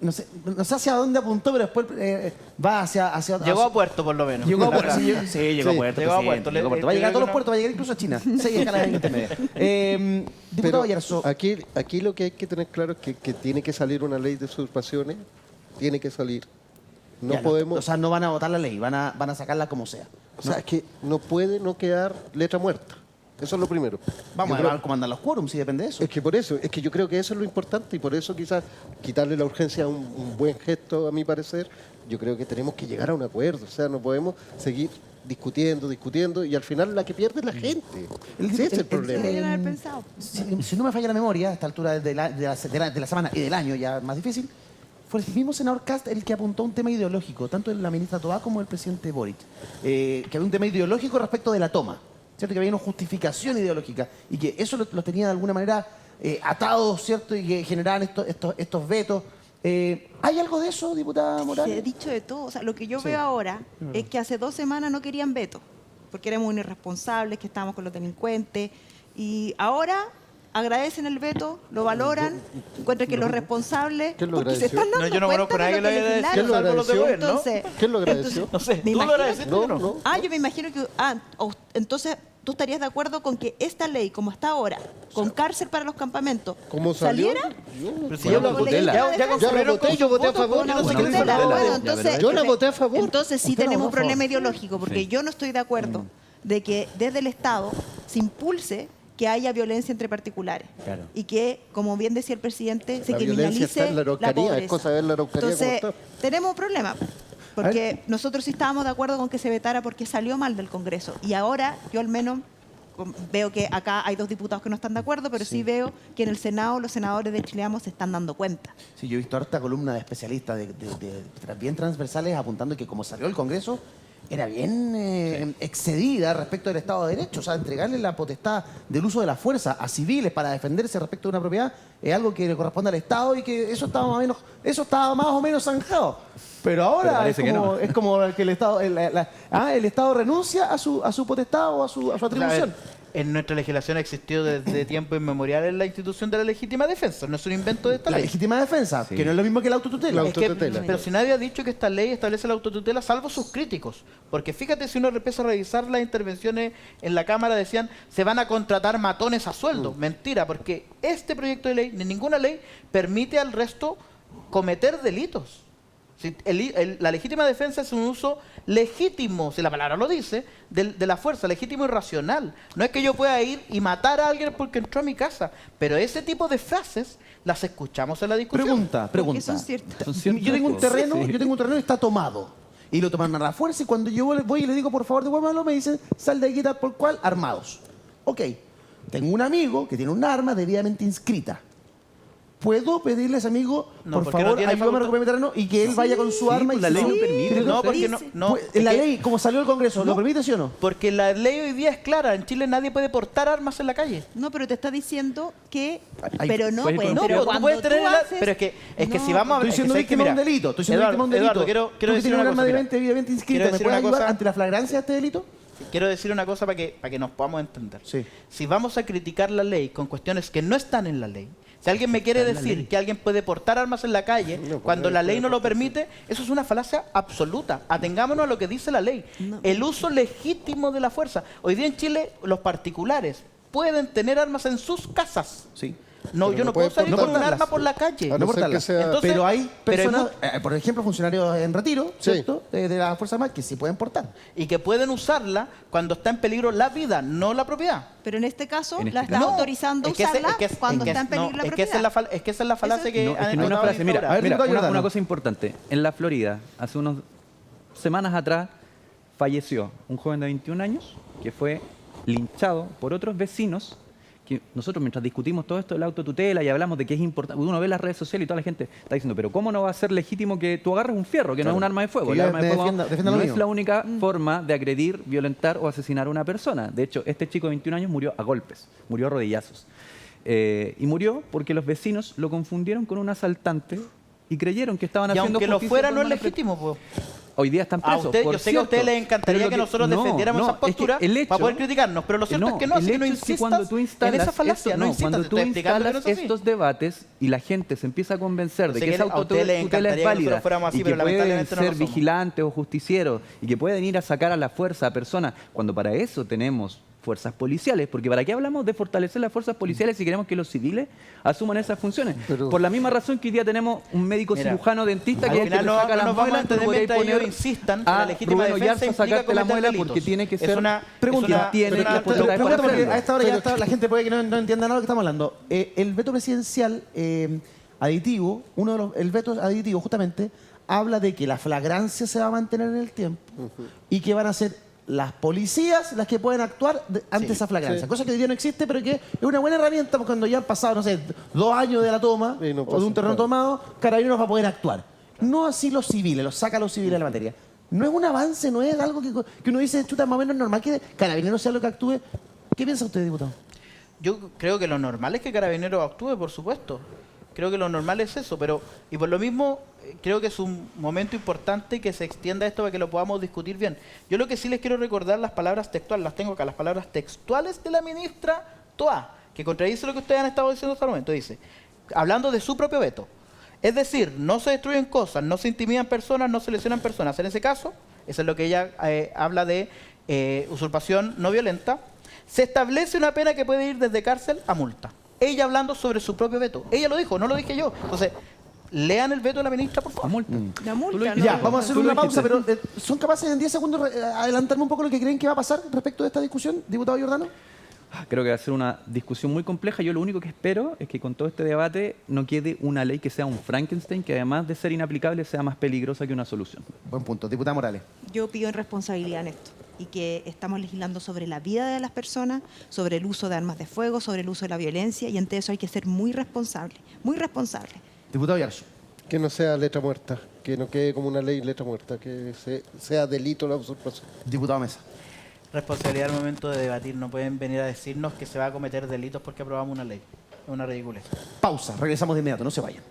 no sé hacia dónde apuntó, pero después va hacia... Llegó a puerto, por lo menos. Llegó a puerto. Sí, llegó a puerto. Llegó a puerto. Va a llegar a todos los puertos, va a llegar incluso a China. 6 escalas en intermedia. Diputado Ayarzo. Aquí lo que hay que tener claro es que tiene que salir una ley de usurpaciones tiene que salir. No Ya, podemos... o sea, no van a votar la ley, van a sacarla como sea. O sea, es que no puede no quedar letra muerta. Eso es lo primero. Vamos Yo a creo- ver cómo andan los quórums, si depende de eso. Es que por eso, es que yo creo que eso es lo importante y por eso quizás quitarle la urgencia es un buen gesto, a mi parecer. Yo creo que tenemos que llegar a un acuerdo, o sea, no podemos seguir discutiendo y al final la que pierde es la gente. Ese es el problema. Deberían haber pensado. Si no me falla la memoria, a esta altura de la semana y del año ya más difícil, fue el mismo senador Cast el que apuntó un tema ideológico, tanto de la ministra Tobá como del presidente Boric, que había un tema ideológico respecto de la toma, ¿cierto? Que había una justificación ideológica y que eso lo tenía de alguna manera atado, ¿cierto? Y que generaban estos vetos. ¿Hay algo de eso, diputada Morales? Se ha dicho de todo. O sea, lo que yo Sí. veo ahora Mm. es que hace 2 semanas no querían veto, porque éramos unos irresponsables, que estábamos con los delincuentes, y ahora agradecen el veto, lo valoran, encuentran que los responsables, ¿Quién lo porque se agradeció? están dando No, yo no cuenta conozco a de nadie lo que lo haya legislaron. agradecido, salvo los de gobierno. Entonces, ¿Quién lo agradeció? No sé, me ¿tú lo imagino agradeciste que- o no? yo me imagino que... entonces, ¿tú estarías de acuerdo con que esta ley, como está ahora, con cárcel para los campamentos, ¿Cómo salió? saliera? Pero si Una ya lo autotutela. ya confirmaron con yo voté a votos, favor. yo no sé Una qué dice autotutela. la Bueno, ley. entonces, Yo la voté a favor. Entonces sí Usted la tenemos un votó a favor. problema ideológico, porque Sí. yo no estoy de acuerdo de que desde el Estado se impulse que haya violencia entre particulares. Claro. Y que, como bien decía el presidente, se La violencia está criminalice en la Araucanía, pobreza. es cosa de ver la Araucanía Entonces, cómo está. tenemos un problema. Porque nosotros sí estábamos de acuerdo con que se vetara porque salió mal del Congreso. Y ahora yo al menos veo que acá hay 2 diputados que no están de acuerdo, pero sí veo que en el Senado los senadores de Chile Vamos se están dando cuenta. Sí, yo he visto harta columna de especialistas bien transversales apuntando que como salió el Congreso era bien excedida respecto del Estado de Derecho. O sea, entregarle la potestad del uso de la fuerza a civiles para defenderse respecto de una propiedad es algo que le corresponde al Estado y que eso estaba más o menos zanjado. Pero Pero ahora parece que no. es como que el Estado, el Estado renuncia a su potestad o a su O sea, a atribución. ver, en nuestra legislación ha existido desde tiempo inmemorial en la institución de la legítima defensa. No es un invento de esta La ley. legítima defensa, que no es lo mismo que la autotutela. La Es que- autotutela. pero si nadie ha dicho que esta ley establece la autotutela, salvo sus críticos. Porque fíjate, si uno empieza a revisar las intervenciones en la Cámara, decían, se van a contratar matones a sueldo. Mentira, porque este proyecto de ley, ni ninguna ley, permite al resto cometer delitos. Si la legítima defensa es un uso legítimo, si la palabra lo dice, de la fuerza, legítimo y racional. No es que yo pueda ir y matar a alguien porque entró a mi casa, pero ese tipo de frases las escuchamos en la discusión. Pregunta. Porque son ciertas. Son ciertas Yo tengo un cosas. terreno, Sí. yo tengo un terreno y está tomado. Y lo toman a la fuerza y cuando yo voy y le digo, por favor, devuélvalo, me dicen, sal de aquí tal por cual, armados. Ok, tengo un amigo que tiene un arma debidamente inscrita. ¿Puedo pedirle a ese amigo, No, por porque no favor, tiene ayúdame a facultad. recuperar mi terreno y que él vaya con su Sí, arma? pues y la ley se- lo permite. No, porque dice. no. Pues, en la es que- ley, como salió el Congreso, ¿lo permite, sí o no? Porque la ley hoy día es clara. En Chile nadie puede portar armas en la calle. No, pero te está diciendo que... Hay- pero no, puedes pues, ir con No, un pero pero tú cuando puedes tener tú el haces- pero es que No, si vamos a Estoy siendo es que, ¿sabes qué? víctima de un Mira, delito. Estoy siendo víctima de un delito. Eduardo, quiero Tú que decir tienes un una arma cosa. Mira. debidamente inscrita, Quiero ¿me decir puedes una ayudar cosa. ante la flagrancia de este delito? Quiero decir una cosa para que nos podamos entender. Sí. Si vamos a criticar la ley con cuestiones que no están en la ley, si alguien me quiere decir que alguien puede portar armas en la calle cuando la ley no lo permite, eso es una falacia absoluta. Atengámonos a lo que dice la ley. El uso legítimo de la fuerza. Hoy día en Chile los particulares pueden tener armas en sus casas. Sí. No, Pero yo no no puedo pueden salir con un portarlas. arma por la calle. A no ser portarlas. que sea- Entonces, pero hay pero hay personas, por ejemplo, funcionarios en retiro, Sí. ¿cierto? De la Fuerza Armada, que sí pueden portar. y que pueden usarla cuando está en peligro la vida, no la propiedad. Pero en este caso En este la estás No, autorizando a es que ese- usarla es que es- cuando es que está en es- peligro no, la es que propiedad. esa es la falacia que No, es que no es una intentado frase. Mira, instaurar. A ver, mira, Diputado una Giordano. cosa importante. En la Florida, hace unas semanas atrás, falleció un joven de 21 años que fue linchado por otros vecinos. Que nosotros, mientras discutimos todo esto de la autotutela y hablamos de que es importante, uno ve las redes sociales y toda la gente está diciendo, pero ¿cómo no va a ser legítimo que tú agarres un fierro, que no es un arma de fuego? Que El yo arma de me fuego defienda no lo es mío. la única forma de agredir, violentar o asesinar a una persona. De hecho, este chico de 21 años murió a golpes, murió a rodillazos. Y murió porque los vecinos lo confundieron con un asaltante y creyeron que estaban Y haciendo aunque lo justicia fuera, por no es mala pre- legítimo, pues. Hoy día están A presos. usted, por yo sé que a ustedes cierto. les encantaría Pero que lo nosotros no, defendiéramos no, esa es que postura el hecho- para poder criticarnos, pero lo cierto es que no, así que el no hecho es que insistas cuando tú instalas en esa falacia, esto- no insistas, cuando te tú estoy explicando que instalas no es así. estos debates y la gente se empieza a convencer de Sé que que esa a ustedes les autotutela es encantaría que nosotros válida fuéramos así, y que pero pueden lamentablemente no lo ser somos. vigilantes o justicieros y que pueden ir a sacar a la fuerza a personas, cuando para eso tenemos fuerzas policiales, porque ¿para qué hablamos de fortalecer las fuerzas policiales si queremos que los civiles asuman esas funciones? Por la misma razón que hoy día tenemos un médico cirujano dentista que es el que le saca las muelas, tú podrías poner insistan que la legítima Rubén defensa Oyarza implica sacarte la cometer muela delitos. porque tiene que Es ser una pregunta. tiene las potestades Pregunta, para porque hacerlo. a esta hora ya está, la gente puede que no entienda nada de lo que estamos hablando. El veto presidencial aditivo, el veto aditivo justamente habla de que la flagrancia se va a mantener en el tiempo y que van a ser las policías las que pueden actuar ante esa flagrancia. Cosa que hoy día no existe, pero que es una buena herramienta porque cuando ya han pasado, no sé, 2 años de la toma o de un terreno tomado, Carabineros va a poder actuar. No así los civiles, los saca a los civiles de la materia. No es un avance, no es algo que uno dice, chuta, más o menos normal que Carabineros sea lo que actúe. ¿Qué piensa usted, diputado? Yo creo que lo normal es que Carabineros actúe, por supuesto. Creo que lo normal es eso, pero y por lo mismo creo que es un momento importante que se extienda esto para que lo podamos discutir bien. Yo lo que sí les quiero recordar las palabras textuales, las tengo acá, las palabras textuales de la ministra Toá, que contradice lo que ustedes han estado diciendo hasta el momento. Dice, hablando de su propio veto, es decir, no se destruyen cosas, no se intimidan personas, no se lesionan personas. En ese caso, eso es lo que ella habla de usurpación no violenta, se establece una pena que puede ir desde cárcel a multa. Ella hablando sobre su propio veto. Ella lo dijo, no lo dije yo. Entonces, lean el veto de la ministra, por favor. La multa, Ya, vamos a hacer una pausa, pero ¿son capaces en 10 segundos adelantarme un poco lo que creen que va a pasar respecto de esta discusión, diputado Giordano? Creo que va a ser una discusión muy compleja. Yo lo único que espero es que con todo este debate no quede una ley que sea un Frankenstein, que además de ser inaplicable sea más peligrosa que una solución. Buen punto. Diputada Morales. Yo pido responsabilidad en esto y que estamos legislando sobre la vida de las personas, sobre el uso de armas de fuego, sobre el uso de la violencia y ante eso hay que ser muy responsable, muy responsable. Diputado Yarzo. Que no sea letra muerta, que no quede como una ley letra muerta, que sea delito la usurpación. Diputado Mesa. Responsabilidad al momento de debatir. No pueden venir a decirnos que se va a cometer delitos porque aprobamos una ley. Es una ridiculez. Pausa. Regresamos de inmediato. No se vayan.